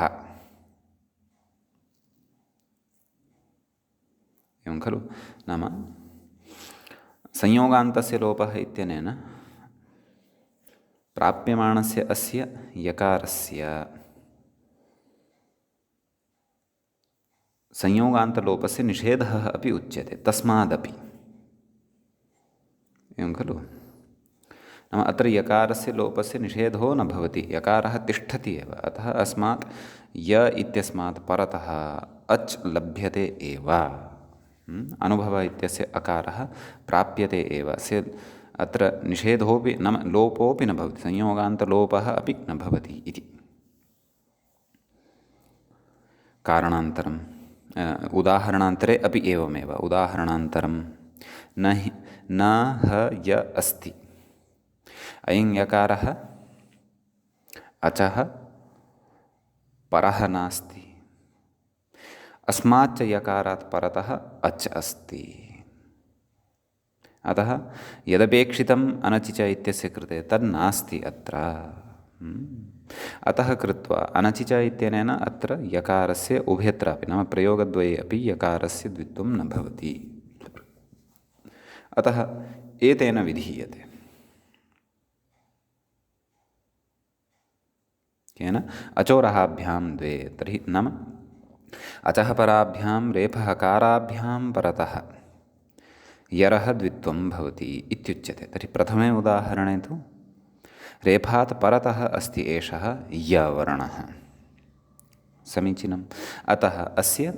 एवं खलु। नाम संयोगान्तस्य लोपः इत्यनेन प्राप्यमाणस्य अस्य यकारस्य संयोगान्तलोपस्य निषेधः अपि उच्यते, तस्मादपि, एवं खलु। नाम अत्र यकारस्य लोपस्य निषेधो न भवति, यकारः तिष्ठति एव। अतः अस्मात् य इत्यस्मात् परतः अच् लभ्यते एव। अनुभव इत्यस्य अकारः प्राप्यते एव। अत्र निषेधोऽपि नाम लोपोऽपि न भवति, संयोगान्तलोपः अपि न भवति इति। कारणान्तरम् उदाहरणान्तरे अपि एवमेव। उदाहरणान्तरं न ह य अस्ति। अयं यकारः अचः परः नास्ति। अस्माच्च यकारात् परतः अच् अस्ति। अतः यदपेक्षितम् अनचि च इत्यस्य कृते तद् नास्ति अत्र। अतः कृत्वा अनचि च इत्यनेन अत्र यकारस्य उभयत्रापि नाम प्रयोगद्वये अपि यकारस्य द्वित्वं न भवति। अतः एतेन विधीयते। केन? अचोरहाभ्यां द्वे। तर्हि नाम अचः पराभ्यां रेफहकाराभ्यां परतः यरः द्वित्वं भवति इत्युच्यते। तर्हि प्रथमे उदाहरणे तु रेफात् परतः अस्ति एषः य-वर्णः। समीचीनम्। अतः अस्य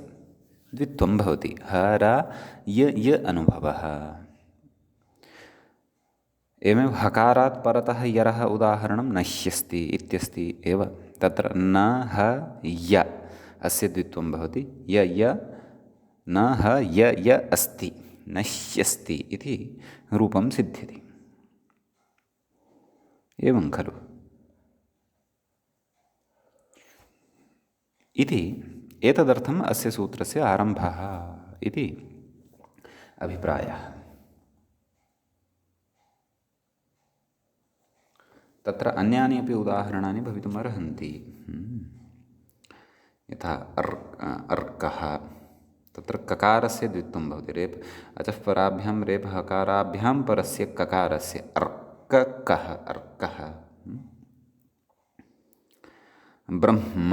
द्वित्वं भवति हर य अनुभवः। एवमेव हकारात् परतः यरः उदाहरणं नह्यस्ति इत्यस्ति एव। तत्र न ह य अस्य द्वित्वं भवति य न ह य अस्ति नह्यस्ति इति रूपं सिद्ध्यति। एवं खलु इति एतदर्थम् अस्य सूत्रस्य आरम्भः इति अभिप्रायः। तत्र अन्यानि अपि उदाहरणानि भवितुम् अर्हन्ति। यथा अर्कः तत्र ककारस्य द्वित्वं भवति। रेप् अचः पराभ्यां रेफहकाराभ्यां परस्य ककारस्य अर्कः अर्कः। ब्रह्म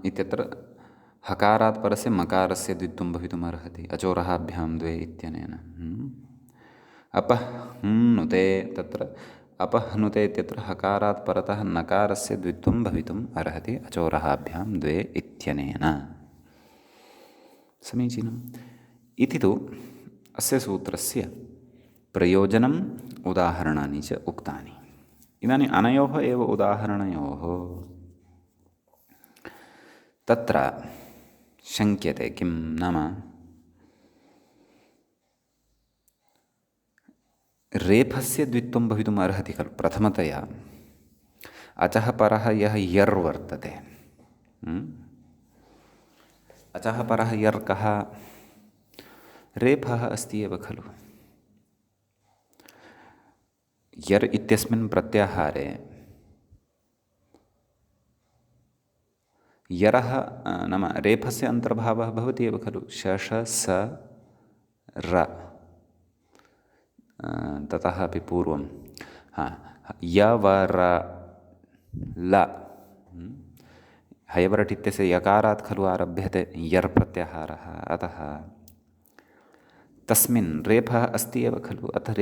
इत्यत्र हकारात् परस्य मकारस्य द्वित्वं भवितुम् अर्हति अचोरहाभ्यां द्वे इत्यनेन। अपह्नुते तत्र अपह्नुते इत्यत्र हकारात् परतः नकारस्य द्वित्वं भवितुम् अर्हति अचोरहाभ्यां द्वे इत्यनेन। समीचीनम्। इति तु अस्य सूत्रस्य प्रयोजनम् उदाहरणानि च उक्तानि। इदानीम् अनयोः एव उदाहरणयोः तत्र शङ्क्यते किं नाम रेफस्य द्वित्वं भवितुम् अर्हति खलु। प्रथमतया अचः परः यः यर् वर्तते, अचः परः यर् कः? रेफः अस्ति एव खलु। यर् इत्यस्मिन् प्रत्याहारे यरः नाम रेफस्य अन्तर्भावः भवति एव खलु। शश स र ततः अपि पूर्वं यवर ल हयवरट् इत्यस्य यकारात् खलु आरभ्यते यर् प्रत्याहारः। अतः तस्मिन् रेफः अस्ति एव खलु। अतः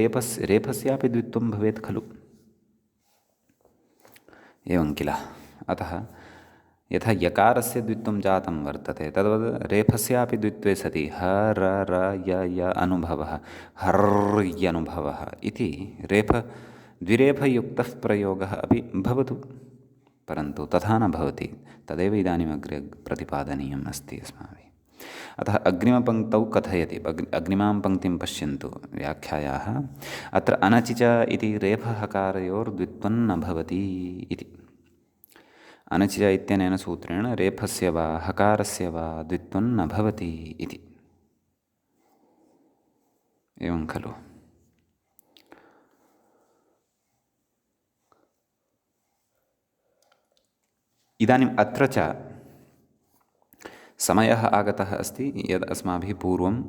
रेफस्यापि द्वित्वं भवेत् खलु। एवं किल। अतः यथा यकारस्य द्वित्वं जातं वर्तते तद्वद् रेफस्यापि द्वित्वे सति ह र य अनुभवः हर्यनुभवः इति द्विरेफयुक्तः प्रयोगः अपि भवतु। परन्तु तथा न भवति। तदेव इदानीम् अग्रे प्रतिपादनीयम् अस्ति अस्माभिः। अतः अग्रिमपङ्क्तौ कथयति। अग्रिमां पङ्क्तिं पश्यन्तु व्याख्यायाः। अत्र अनचि च इति रेफहकारयोर्द्वित्वं न भवति इति। अनचि च इत्यनेन सूत्रेण रेफस्य वा हकारस्य वा द्वित्वं न भवति इति। एवं खलु। इदानीम् अत्र च समयः आगतः अस्ति यद् अस्माभिः पूर्वम्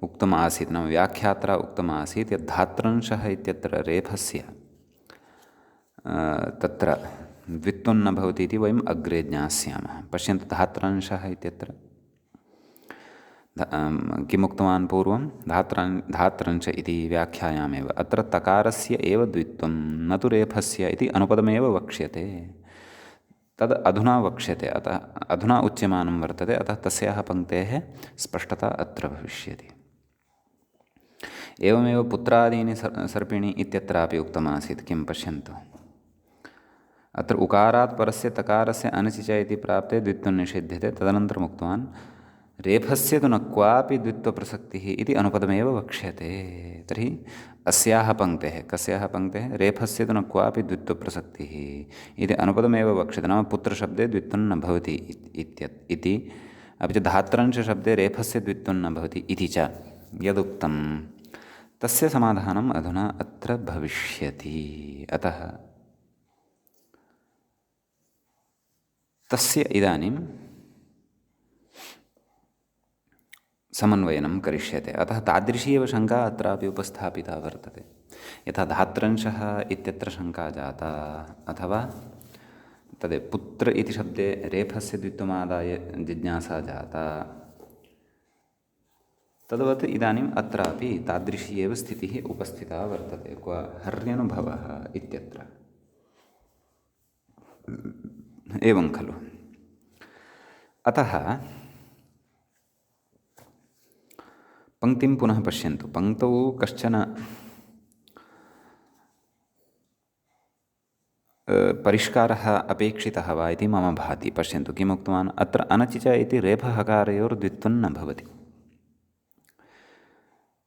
उक्तम् आसीत् नाम व्याख्यात्रा उक्तम् आसीत् यद् धात्रंशः इत्यत्र रेफस्य तत्र द्वित्वं न भवति इति वयम् अग्रे ज्ञास्यामः। पश्यन्तु धात्रंशः इत्यत्र किमुक्तवान् पूर्वं धात्रंश इति व्याख्यायामेव अत्र तकारस्य एव द्वित्वं न तु रेफस्य इति अनुपदमेव वक्ष्यते। तद् अधुना वक्ष्यते। अतः अधुना उच्यमानं वर्तते। अतः तस्याः पङ्क्तेः स्पष्टता अत्र भविष्यति। एवमेव पुत्रादीनि सर्पिणी इत्यत्रापि उक्तमासीत्। किं पश्यन्तु अत्र उकारात् परस्य तकारस्य अनचि च इति प्राप्ते द्वित्वं निषिध्यते। तदनन्तरम् उक्तवान् रेफस्य तु न क्वापि द्वित्वप्रसक्तिः इति अनुपदमेव वक्ष्यते। तर्हि अस्याः पङ्क्तेः, कस्याः पङ्क्तेः? रेफस्य तु न क्वापि द्वित्वप्रसक्तिः इति अनुपदमेव वक्ष्यते। नाम पुत्रशब्दे द्वित्वं न भवति इति, अपि च धात्रंशशब्दे रेफस्य द्वित्वं न भवति इति च यदुक्तं तस्य समाधानम् अधुना अत्र भविष्यति। अतः तस्य इदानीं समन्वयनं करिष्यते। अतः तादृशी एव शङ्का अत्रापि उपस्थापिता वर्तते। यथा धात्रंशः इत्यत्र शङ्का जाता, अथवा तदेव पुत्र इति शब्दे रेफस्य द्वित्वमादाय जिज्ञासा जाता, तद्वत् इदानीम् अत्रापि तादृशी एव स्थितिः उपस्थिता वर्तते। क्व हर्यनुभवः इत्यत्र। एवं खलु? अतः पङ्क्तिं पुनः पश्यन्तु। पङ्क्तौ कश्चन परिष्कारः अपेक्षितः वा इति मम भाति। पश्यन्तु किमुक्तवान् अत्र अनचि च इति रेफहकारयोर्द्वित्वं न भवति।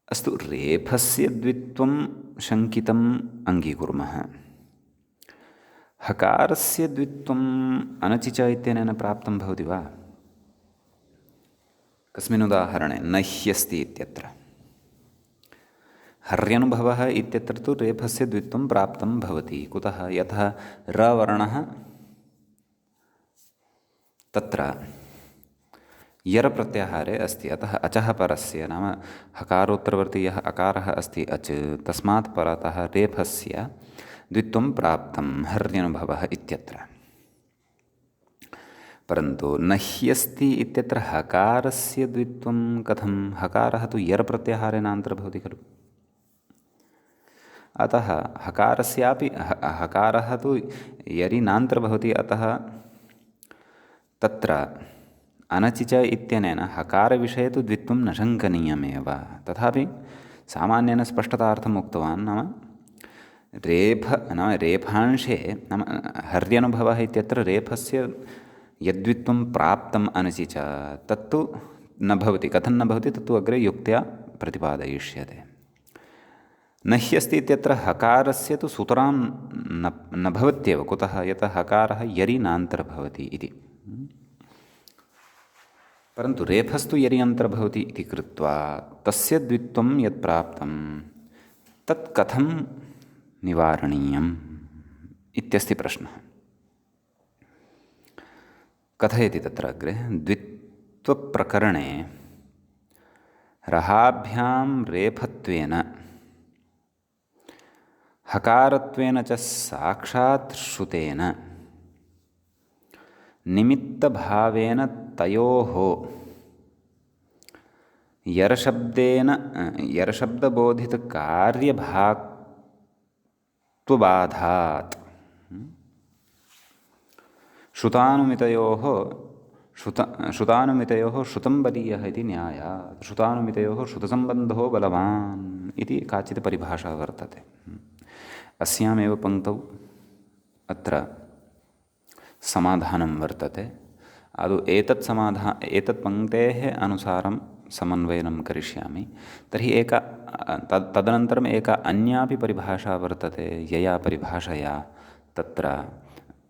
अस्तु, रेफस्य द्वित्वं शङ्कितम् अङ्गीकुर्मः। हकारस्य द्वित्वम् अनचि च इत्यनेन प्राप्तं भवति वा? कस्मिन् उदाहरणे? नह्यस्ति इत्यत्र। हर्यनुभवः इत्यत्र तु रेफस्य द्वित्वं प्राप्तं भवति। कुतः? यतः रवर्णः तत्र यर् प्रत्याहारे अस्ति, अतः अचः परस्य, नाम हकारोत्तरवर्ती यः अकारः अस्ति अच्, तस्मात् परतः रेफस्य द्वित्वं प्राप्तं हर्यनुभवः इत्यत्र। परन्तु नह्यस्ति इत्यत्र हकारस्य द्वित्वं कथं? हकारः तु यर् प्रत्याहारेण अन्तर्भवति खलु। अतः हकारस्यापि हकारः तु यरि नान्तर्भवति, अतः तत्र अनचि च इत्यनेन हकारविषये तु द्वित्वं न शङ्कनीयमेव। तथापि सामान्येन स्पष्टतार्थम् उक्तवान्। नाम रेफांशे, नाम हर्यनुभवः इत्यत्र रेफस्य यद्वित्वं प्राप्तम् अनचि च तत्तु न भवति। कथं न भवति? तत्तु अग्रे युक्त्या प्रतिपादयिष्यते। नह्यस्ति इत्यत्र हकारस्य तु सुतरां न भवत्येव। कुतः? यतः हकारः यरि नान्तर्भवति इति। परन्तु रेफस्तु यरि अन्तर्भवति इति कृत्वा तस्य द्वित्वं यत् प्राप्तं तत् कथं निवारणीयम् इत्यस्ति प्रश्नः। कथयति तत्र अग्रे? द्वित्वप्रकरणे रहाभ्यां रेफत्वेन हकारत्वेन च साक्षात् श्रुतेन निमित्तभावेन तयोः यर्शब्दबोधितकार्यभाक्त्वबाधात् श्रुतानुमितयोः श्रुतं बलीयः इति न्यायात्। श्रुतानुमितयोः श्रुतसम्बन्धो बलवान् इति काचित् परिभाषा वर्तते। अस्यामेव पङ्क्तौ अत्र समाधानं वर्तते। आदौ एतत् पङ्क्तेः अनुसारं समन्वयनं करिष्यामि। तर्हि तदनन्तरम् एका अन्यापि परिभाषा वर्तते, यया परिभाषया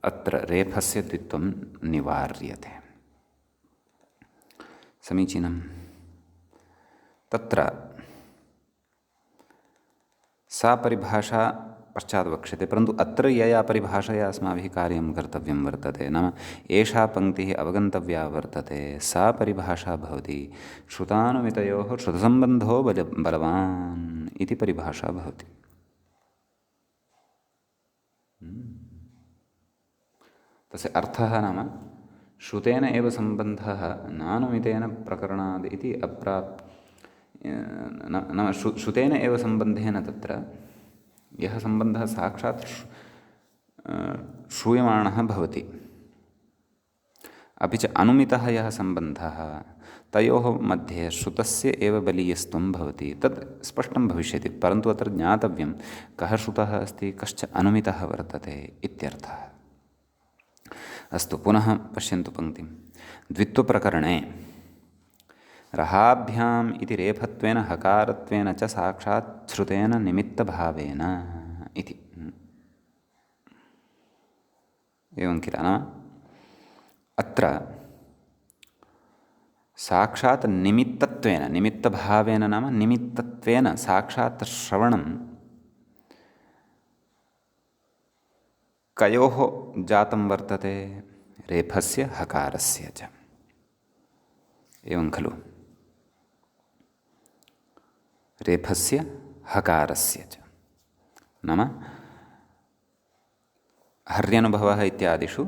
अत्र रेफस्य द्वित्वं निवार्यते। समीचीनं। तत्र सा परिभाषा पश्चात् वक्ष्यते। परन्तु अत्र यया परिभाषया अस्माभिः कार्यं कर्तव्यं वर्तते, नाम एषा पङ्क्तिः अवगन्तव्या वर्तते, सा परिभाषा भवति श्रुतानुमितयोः श्रुतसम्बन्धो बलवान् इति परिभाषा भवति। तस्य अर्थः नाम श्रुतेन एव सम्बन्धः नानुमितेन प्रकरणाद् इति नाम श्रुतेन एव सम्बन्धेन तत्र यः सम्बन्धः साक्षात् श्रूयमाणः भवति, अपि च अनुमितः यः सम्बन्धः तयोः मध्ये श्रुतस्य एव बलीयस्त्वं भवति, तत् स्पष्टं भविष्यति। परन्तु अत्र ज्ञातव्यं कः श्रुतः अस्ति, कश्च अनुमितः वर्तते इत्यर्थः। अस्तु, पुनः पश्यन्तु पङ्क्तिं। द्वित्वप्रकरणे रहाभ्याम् इति रेफत्वेन हकारत्वेन च साक्षात् श्रुतेन निमित्तभावेन इति। एवं किल न? अत्र साक्षात् निमित्तत्वेन, निमित्तभावेन नाम निमित्तत्वेन साक्षात् श्रवणं कयोः जातं वर्तते? रेफस्य हकारस्य च। एवं खलु? रेफस्य हकारस्य च नाम हर्यनुभवः इत्यादिषु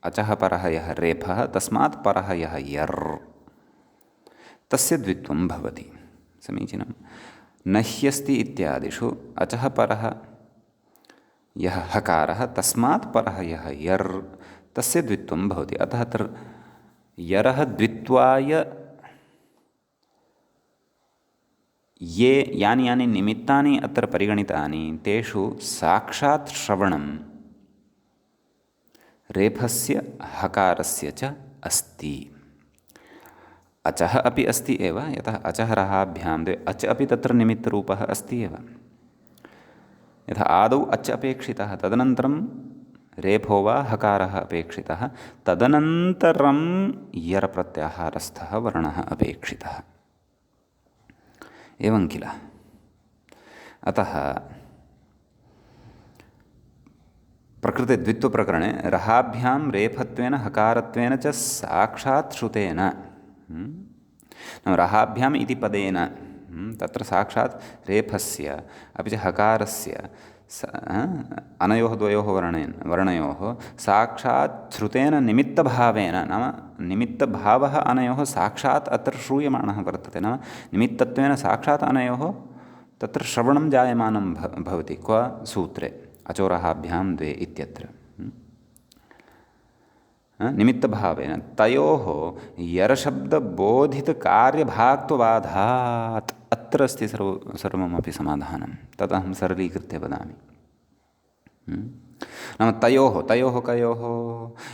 अचः परः यः रेफः तस्मात् परः यः यर् तस्य द्वित्वं भवति। समीचीनं। न ह्यस्ति इत्यादिषु अचः परः यः हकारः तस्मात् परः यः यर् तस्य द्वित्वं भवति। अतः अत्र यरः द्वित्वाय यानि यानि निमित्तानि अत्र परिगणितानि तेषु साक्षात् श्रवणं रेफस्य हकारस्य च अस्ति। अचः अपि अस्ति एव, यतः अचः रहाभ्यां द्वे अच् अपि तत्र निमित्तरूपः अस्ति एव। यथा आदौ अच् अपेक्षितः, तदनन्तरं रेफो वा हकारः अपेक्षितः, तदनन्तरं यर् प्रत्याहारस्थः वर्णः अपेक्षितः। एवं किल? अतः प्रकृतिद्वित्वप्रकरणे रहाभ्यां रेफत्वेन हकारत्वेन च साक्षात् श्रुतेन, रहाभ्याम् इति पदेन तत्र साक्षात् रेफस्य अपि च हकारस्य अनयोः द्वयोः वर्णयोः साक्षात् श्रुतेन निमित्तभावेन, नाम निमित्तभावः अनयोः साक्षात् अत्र श्रूयमाणः वर्तते। नाम निमित्तत्वेन साक्षात् अनयोः तत्र श्रवणं जायमानं भवति। क्व? सूत्रे अचोरहाभ्यां द्वे इत्यत्र निमित्तभावेन तयोः यरशब्दबोधितकार्यभाक्त्वबाधात् अत्र अस्ति सर्वमपि समाधानं। तदहं सरलीकृत्य वदामि। नाम तयोः कयोः?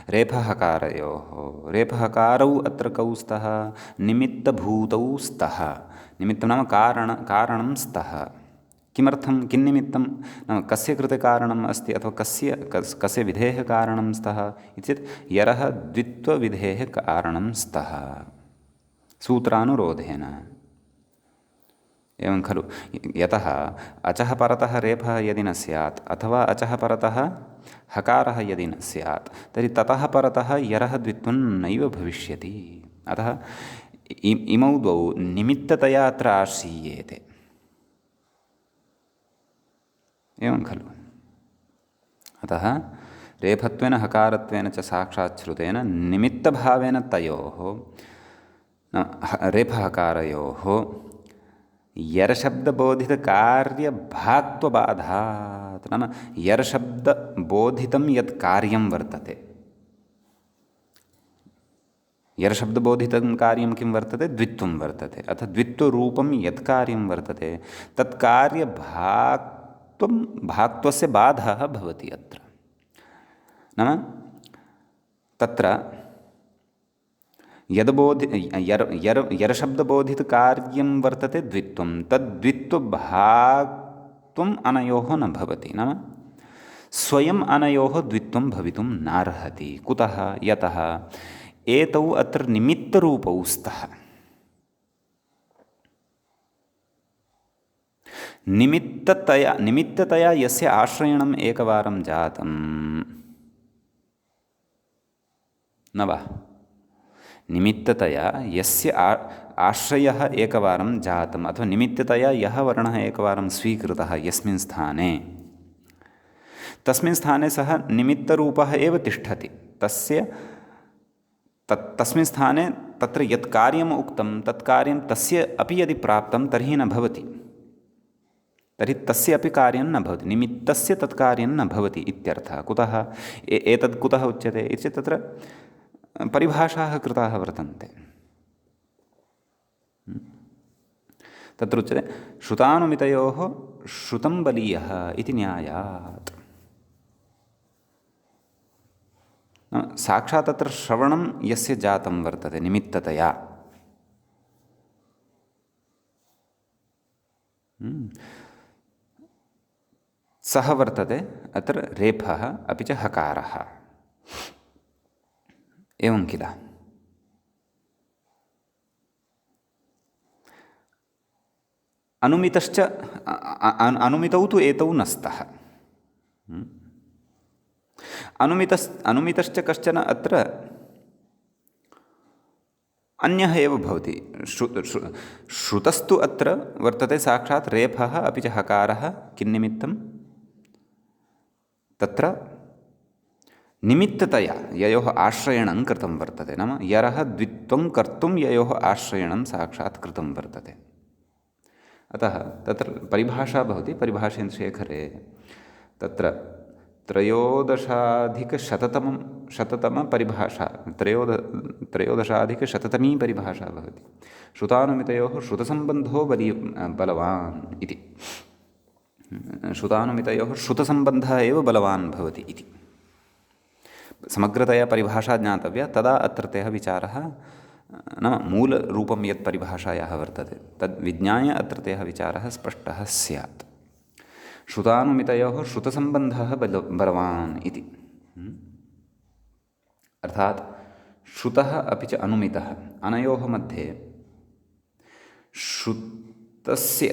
रेफहकारयोः। रेफहकारौ अत्र कौ स्तः? निमित्तभूतौ स्तः। निमित्तं नाम कारणं स्तः। किमर्थं? किन्निमित्तं? नाम कस्य कृते कारणम् अस्ति अथवा कस्य विधेः कारणं स्तः इति चेत् यरः द्वित्वविधेः कारणं स्तः सूत्रानुरोधेन। एवं खलु? यतः अचः परतः रेफः यदि न स्यात् अथवा अचः परतः हकारः यदि न स्यात् तर्हि ततः परतः यरः द्वित्वं नैव भविष्यति। अतः इमौ द्वौ निमित्ततया अत्र आश्रीयेते। एवं खलु? अतः रेफत्वेन हकारत्वेन च साक्षात् श्रुतेन निमित्तभावेन तयोः रेफहकारयोः यरशब्दबोधितकार्यभाक्त्वबाधात्, नाम यरशब्दबोधितं यत् कार्यं वर्तते, यरशब्दबोधितं कार्यं किं वर्तते? द्वित्वं वर्तते। अथ द्वित्वरूपं यत् कार्यं वर्तते तत् भाक्त्वस्य बाधः भवति अत्र। नाम तत्र यरशब्दबोधितकार्यं वर्तते द्वित्वं, तद्द्वित्वभाक्त्वम् अनयोः न भवति। नाम स्वयम् अनयोः द्वित्वं भवितुं नार्हति। कुतः? यतः एतौ अत्र निमित्तरूपौ स्तः। निमित्ततया यस्य आश्रयणम् एकवारं जातं न वा? निमित्ततया यस्य आश्रयः एकवारं जातम् अथवा निमित्ततया यः वर्णः एकवारं स्वीकृतः यस्मिन् स्थाने, तस्मिन् स्थाने सः निमित्तरूपः एव तिष्ठति। तस्मिन् स्थाने तत्र यत् कार्यम् उक्तं तत् कार्यं तस्य अपि यदि प्राप्तं तर्हि न भवति, तर्हि तस्य अपि कार्यं न भवति, निमित्तस्य तत् कार्यं न भवति इत्यर्थः। कुतः एतत् कुतः उच्यते इति चेत् तत्र परिभाषाः कृताः वर्तन्ते। तत्र उच्यते श्रुतानुमितयोः श्रुतं बलीयः इति न्यायात्। साक्षात् तत्र श्रवणं यस्य जातं वर्तते निमित्ततया, सः वर्तते अत्र रेफः अपि च हकारः। एवं किल? अनुमितश्च अनुमितौ तु एतौ न स्तः। अनुमितश्च कश्चन अत्र अन्यः एव भवति। श्रुतस्तु अत्र वर्तते साक्षात् रेफः अपि च हकारः। किन्निमित्तं? तत्र निमित्ततया ययोः आश्रयणं कृतं वर्तते, नाम यरः द्वित्वं कर्तुं ययोः आश्रयणं साक्षात् कृतं वर्तते। अतः तत्र परिभाषा भवति परिभाषेन्द्रशेखरे। तत्र शततमपरिभाषा त्रयोदशाधिकशततमी परिभाषा भवति। श्रुतानुमितयोः श्रुतसम्बन्धो बलवान् इति। श्रुतानुमितयोः श्रुतसम्बन्धः एव बलवान् भवति इति समग्रतया परिभाषा ज्ञातव्या। तदा अत्रत्यः विचारः नाम मूलरूपं यत् परिभाषायाः वर्तते तद् विज्ञाय अत्रत्यः विचारः स्पष्टः स्यात्। श्रुतानुमितयोः श्रुतसम्बन्धः बलवान् इति। अर्थात् श्रुतः अपि च अनुमितः अनयोः मध्ये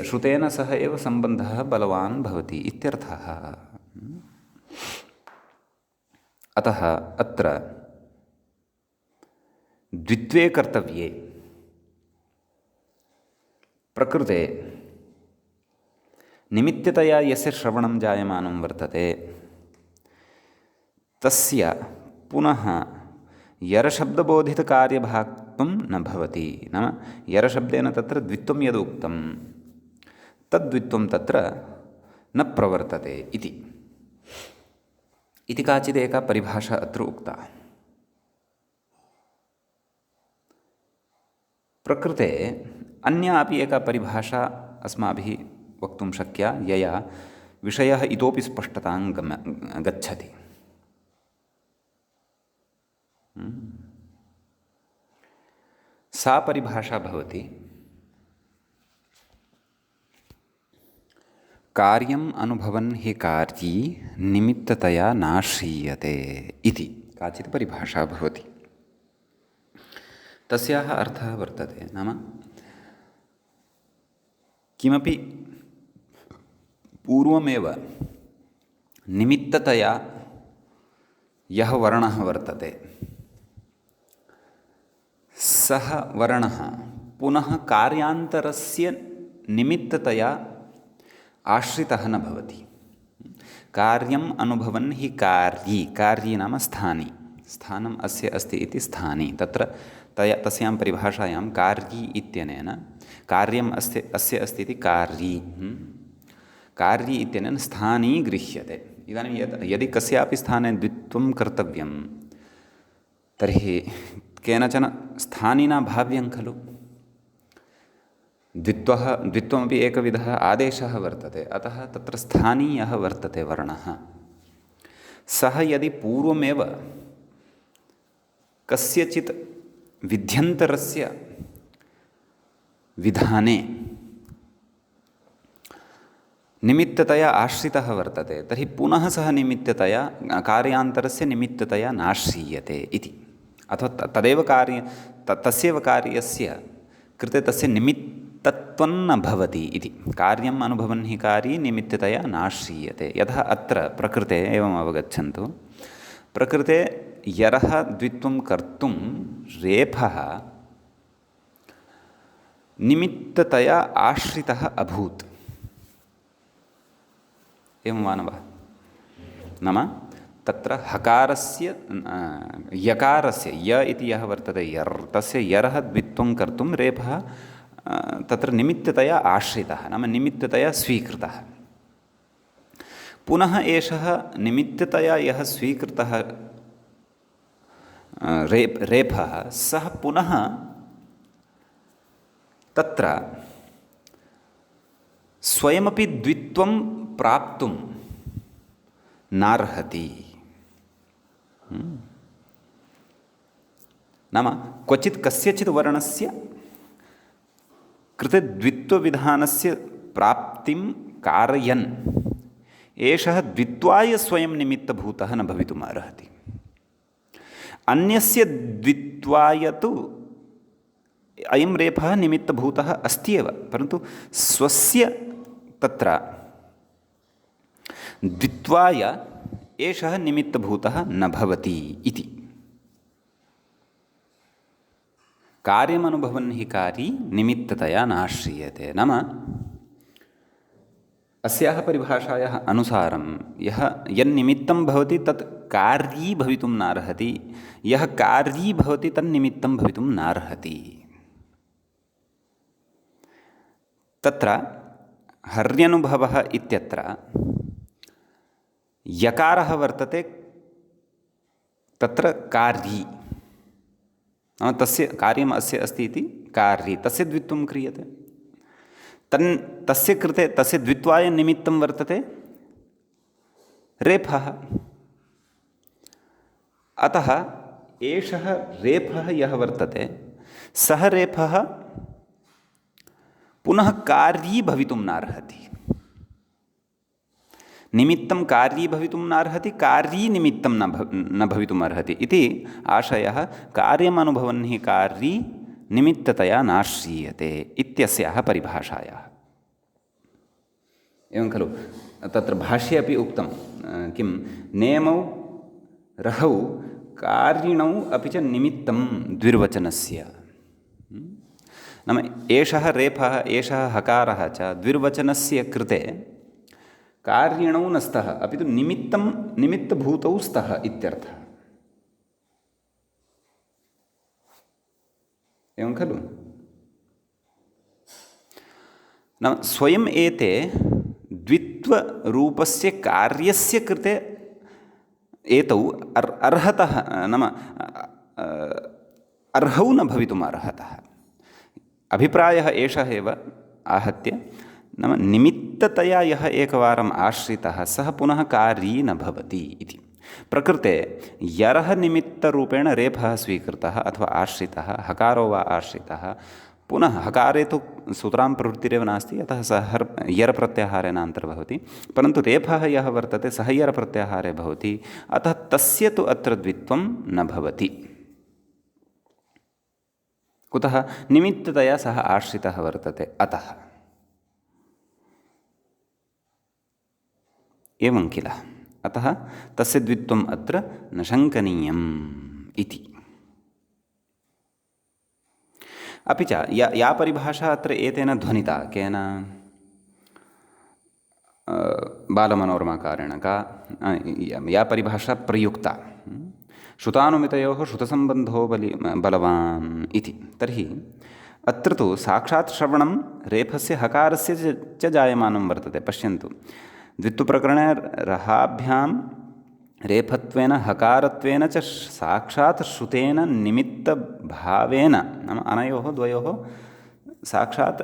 श्रुतेन सह एव सम्बन्धः बलवान् भवति इत्यर्थः। अतः अत्र द्वित्वे कर्तव्ये प्रकृते निमित्ततया यस्य श्रवणं जायमानं वर्तते तस्य पुनः यरशब्दबोधितकार्यभाक्त्वं न भवति। नाम यरशब्देन तत्र द्वित्वं यदुक्तं तद्द्वित्वं तत्र न प्रवर्तते इति काचिदेका परिभाषा अत्र उक्ता। प्रकृते अन्या अपि एका परिभाषा अस्माभिः वक्तुं शक्या यया विषयः इतोपि स्पष्टतां गच्छति। सा परिभाषा भवति कार्यम् अनुभवन् हि कार्ये निमित्ततया नाश्रीयते इति काचित् परिभाषा भवति। तस्याः अर्थः वर्तते नाम किमपि पूर्वमेव निमित्ततया यः वर्णः वर्तते सः वर्णः पुनः कार्यान्तरस्य निमित्ततया आश्रितः न भवति। कार्यम् अनुभवन् हि कार्ये नाम स्थानी, स्थानम् अस्य अस्ति इति स्थानी। तत्र तस्यां परिभाषायां कार्ये इत्यनेन कार्यम् अस्य अस्ति इति कार्ये इत्यनेन स्थानी गृह्यते। इदानीं यदि कस्यापि स्थाने द्वित्वं कर्तव्यं तर्हि केनचन स्थानिना भाव्यं खलु। द्वित्वमपि एकविधः आदेशः वर्तते। अतः तत्र स्थानीयः वर्तते वर्णः। सः यदि पूर्वमेव कस्यचित् विध्यन्तरस्य विधाने निमित्ततया आश्रितः वर्तते तर्हि पुनः सः निमित्ततया कार्यान्तरस्य निमित्ततया नाश्रीयते इति। अथवा तस्यैव कार्यस्य कृते तस्य निमित्तत्वं न भवति इति। कार्यम् अनुभवन् हि कार्ये निमित्ततया नाश्रीयते। यथा अत्र प्रकृते एवम् अवगच्छन्तु। प्रकृते यरः द्वित्वं कर्तुं रेफः निमित्ततया आश्रितः अभूत्। एवं वा न वा? नाम तत्र हकारस्य यकारस्य य इति यः वर्तते यर् तस्य यरः द्वित्वं कर्तुं रेफः तत्र निमित्ततया आश्रितः नाम निमित्ततया स्वीकृतः। पुनः एषः निमित्ततया यः स्वीकृतः रेफः सः पुनः तत्र स्वयमपि द्वित्वं प्राप्तुं नार्हति। नाम क्वचित् कस्यचित् वर्णस्य कृते द्वित्वविधानस्य प्राप्तिं कारयन् एषः द्वित्वाय स्वयं निमित्तभूतः न भवितुम् अर्हति। अन्यस्य द्वित्वाय तु अयं रेफः निमित्तभूतः अस्ति एव, परन्तु स्वस्य तत्र द्वित्वाय एषः निमित्तभूतः न भवति इति। कार्यमनुभवन् हि कारी निमित्ततया नाश्रीयते। नाम अस्याः परिभाषायाः अनुसारं यन्निमित्तं भवति तत् कार्ये भवितुं नार्हति, यः कार्ये भवति तन्निमित्तं भवितुं नार्हति। तत्र हर्यनुभवः इत्यत्र यकारः वर्तते तत्र कार्ये, नाम तस्य कार्यम् अस्य अस्ति इति कार्ये, तस्य द्वित्वं क्रियते। तस्य कृते तस्य द्वित्वाय निमित्तं वर्तते रेफः। अतः एषः रेफः यः वर्तते सः रेफः पुनः कार्ये भवितुं नार्हति। निमित्तं कार्ये भवितुं नार्हति, कार्ये निमित्तं न भवितुम् अर्हति इति आशयः। कार्यमनुभवन् हि कार्ये निमित्ततया नाश्रीयते इत्यस्याः परिभाषायाः। एवं खलु तत्र भाष्ये अपि उक्तं किं नेमौ रहौ कारिणौ अपि च निमित्तं द्विर्वचनस्य। नाम एषः रेफः एषः हकारः च द्विर्वचनस्य कृते कारिणौ न स्तः, अपि तु निमित्तभूतौ स्तः इत्यर्थः। एवं खलु। नाम स्वयम् एते द्वित्वरूपस्य कार्यस्य कृते एतौ अर्हतः, नाम अर्हौ न भवितुम् अर्हतः। अभिप्रायः एषः एव आहत्य, नाम निमित्ततया यः एकवारम् आश्रितः सः पुनः कार्ये न भवति इति। प्रकृते यरः निमित्तरूपेण रेफः स्वीकृतः अथवा आश्रितः, हकारो वा आश्रितः, पुनः हकारे तु सूत्रां प्रवृत्तिरेव नास्ति, अतः सः यर् प्रत्याहारेण अन्तर्भवति, परन्तु रेफः यः वर्तते सः यर् प्रत्याहारे भवति, अतः तस्य तु अत्र द्वित्वं न भवति। कुतः? निमित्ततया सः आश्रितः वर्तते, अतः। एवं किल। अतः तस्य द्वित्वम् अत्र न शङ्कनीयम् इति। अपि च या परिभाषा अत्र एतेन ध्वनिता, केन? बालमनोरमाकारेण का या परिभाषा प्रयुक्ता, श्रुतानुमितयोः श्रुतसम्बन्धो बलवान् इति। तर्हि अत्र तु साक्षात् श्रवणं रेफस्य हकारस्य च जायमानं वर्तते। पश्यन्तु, द्वित्वप्रकरणे रहाभ्यां रेफत्वेन हकारत्वेन च साक्षात् श्रुतेन निमित्तभावेन, नाम अनयोः द्वयोः साक्षात्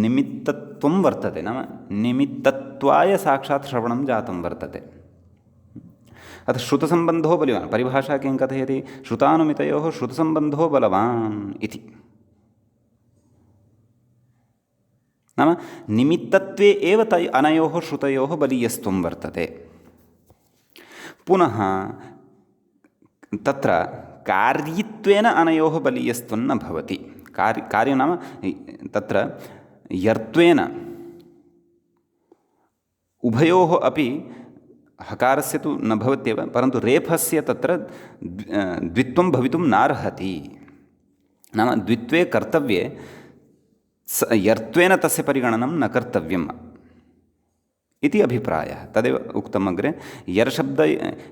निमित्तत्वं वर्तते, नाम निमित्तत्वाय साक्षात् श्रवणं जातं वर्तते। अतः श्रुतसम्बन्धो बलवान्, परिभाषा किं कथयति? श्रुतानुमितयोः श्रुतसम्बन्धो बलवान् इति। नाम निमित्तत्वे एव अनयोः श्रुतयोः बलीयस्त्वं वर्तते। पुनः तत्र कार्यत्वेन अनयोः बलीयस्त्वं न भवति। कार्यं नाम तत्र यर्त्वेन उभयोः अपि हकारस्य तु न भवत्येव, परन्तु रेफस्य तत्र द्वित्वं भवितुं नार्हति। नाम द्वित्वे कर्तव्ये यर्त्वेन तस्य परिगणनं न कर्तव्यम् इति अभिप्रायः। तदेव उक्तम् अग्रे,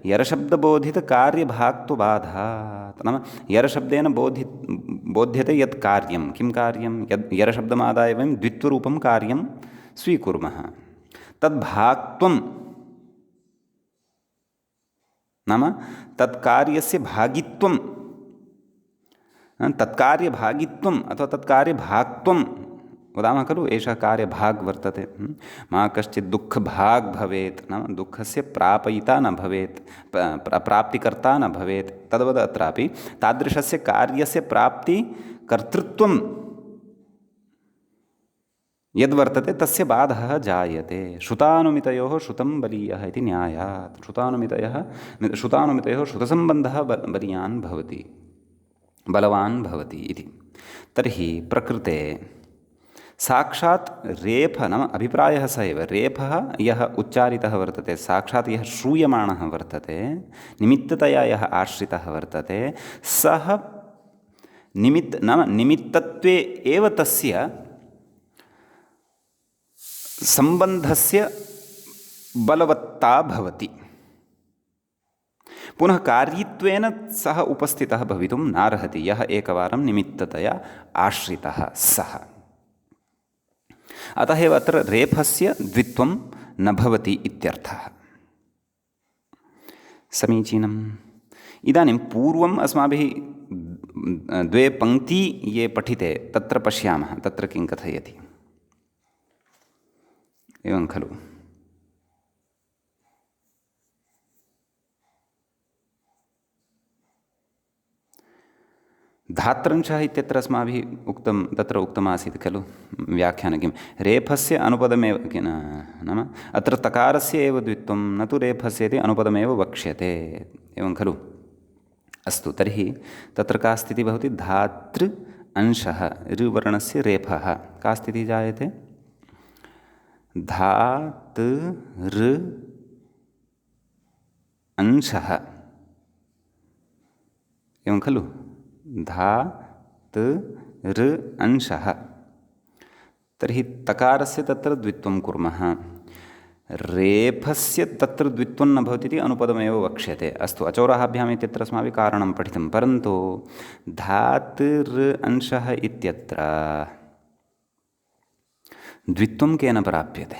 यरशब्दबोधितकार्यभाक्त्वबाधात्। नाम यरशब्देन बोध्यते यत् कार्यं, किं कार्यं? यद् यरशब्दमादाय वयं द्वित्वरूपं कार्यं स्वीकुर्मः, तद्भाक्त्वं, नाम तत्कार्यस्य भागित्वं, तत्कार्यभागित्वम् अथवा तत्कार्यभाक्त्वं वदामः खलु, एषः कार्यभाग् वर्तते। मा कश्चित् दुःखभाग् भवेत्, नाम दुःखस्य प्रापयिता न भवेत्, प्राप्तिकर्ता न भवेत्। तद्वत् अत्रापि तादृशस्य कार्यस्य प्राप्तिकर्तृत्वं यद्वर्तते तस्य बाधः जायते। श्रुतानुमितयोः श्रुतं बलीयः इति न्यायात्। श्रुतानुमितयोः श्रुतसम्बन्धः बलीयान् भवति, बलवान् भवति इति। तर्हि प्रकृते साक्षात् रेफ नाम अभिप्रायः स एव। रेफः यः उच्चारितः वर्तते, साक्षात् यः श्रूयमाणः वर्तते, निमित्ततया यः आश्रितः वर्तते, सः नाम निमित्तत्वे एव तस्य सम्बन्धस्य बलवत्ता भवति। पुनः कार्यत्वेन सः उपस्थितः भवितुं नार्हति, यः एकवारं निमित्ततया आश्रितः सः। अतः एव अत्र रेफस्य द्वित्वं न भवति इत्यर्थः। समीचीनम्। इदानीं पूर्वम् अस्माभिः द्वे पङ्क्ति ये पठिते तत्र पश्यामः, तत्र किं कथयति। एवं खलु। धात्रंशः इत्यत्र अस्माभिः उक्तं, तत्र उक्तमासीत् खलु व्याख्याने किं रेफस्य अनुपदमेव नाम अत्र तकारस्य एव द्वित्वं, न तु रेफस्य इति अनुपदमेव वक्ष्यते, एवं खलु। अस्तु, तर्हि तत्र का स्थितिः भवति? धातृ अंशः ऋवर्णस्य रेफः, का स्थितिः जायते? धातृ अंशः, एवं खलु। धातृ अंशः। तर्हि तकारस्य तत्र द्वित्वं कुर्मः, रेफस्य तत्र द्वित्वं न भवति इति अनुपदमेव वक्ष्यते। अस्तु, अचोराभ्याम् इत्यत्र अस्माभिः कारणं पठितं, परन्तु धातृ अंशः इत्यत्र द्वित्वं केन प्राप्यते?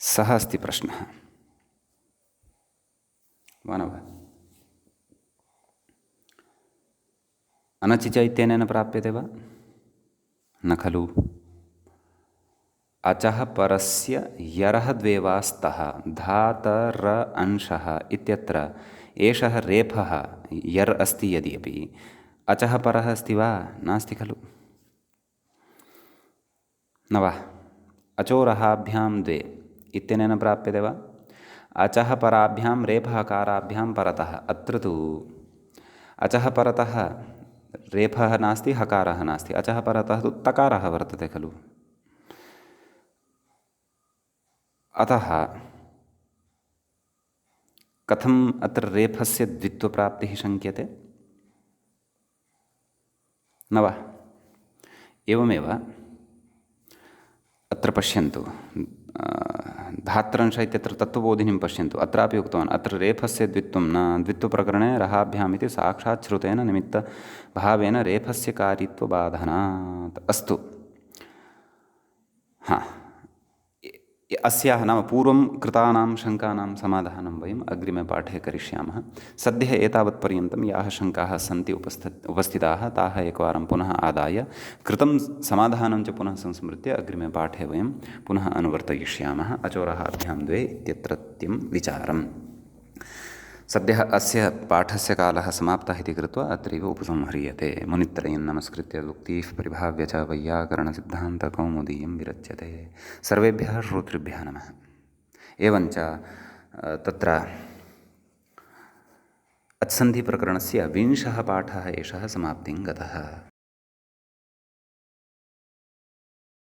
सः अस्ति प्रश्नः, वा न वा? अनचिच इत्यनेन प्राप्यते वा? न खलु। अचः परस्य यरः द्वे वा स्तः, धातर अंशः इत्यत्र एषः रेफः यर् अस्ति यद्यपि, अचः परः अस्ति वा? नास्ति खलु, न वा? अचोरहाभ्यां द्वे इत्यनेन प्राप्यते वा? अचः पराभ्यां रेफहकाराभ्यां परतः। अत्र तु अचः परतः रेफः नास्ति, हकारः नास्ति, अचः परतः तु तकारः वर्तते खलु। अतः कथम् अत्र रेफस्य द्वित्वप्राप्तिः शङ्क्यते? न वा? एवमेव अत्र पश्यन्तु, धात्रंश इत्यत्र तत्त्वबोधिनीं पश्यन्तु। अत्रापि उक्तवान्, अत्र रेफस्य द्वित्वं न, द्वित्वप्रकरणे रहाभ्याम् इति साक्षात् श्रुतेन निमित्तभावेन रेफस्य कार्यत्वबाधनात्। अस्तु, अस्याः नाम पूर्वं कृतानां शङ्कानां समाधानं वयम् अग्रिमे पाठे करिष्यामः। सद्यः एतावत्पर्यन्तं याः शङ्काः सन्ति उपस्थिताः ताः एकवारं पुनः आदाय कृतं समाधानं च पुनः संस्मृत्य अग्रिमे पाठे वयं पुनः अनुवर्तयिष्यामः। अचोरहाभ्यां द्वे इत्यत्रत्यं विचारम्। सद्यः अस्य पाठस्य कालः समाप्तः इति कृत्वा अत्रैव उपसंह्रियते। मुनित्रयं नमस्कृत्य उक्तिः परिभाव्य च वैयाकरणसिद्धान्तकौमुदीयं विरच्यते। सर्वेभ्यः श्रोतृभ्यः नमः। एवञ्च तत्र अत्सन्धिप्रकरणस्य 20 पाठः एषः समाप्तिं गतः।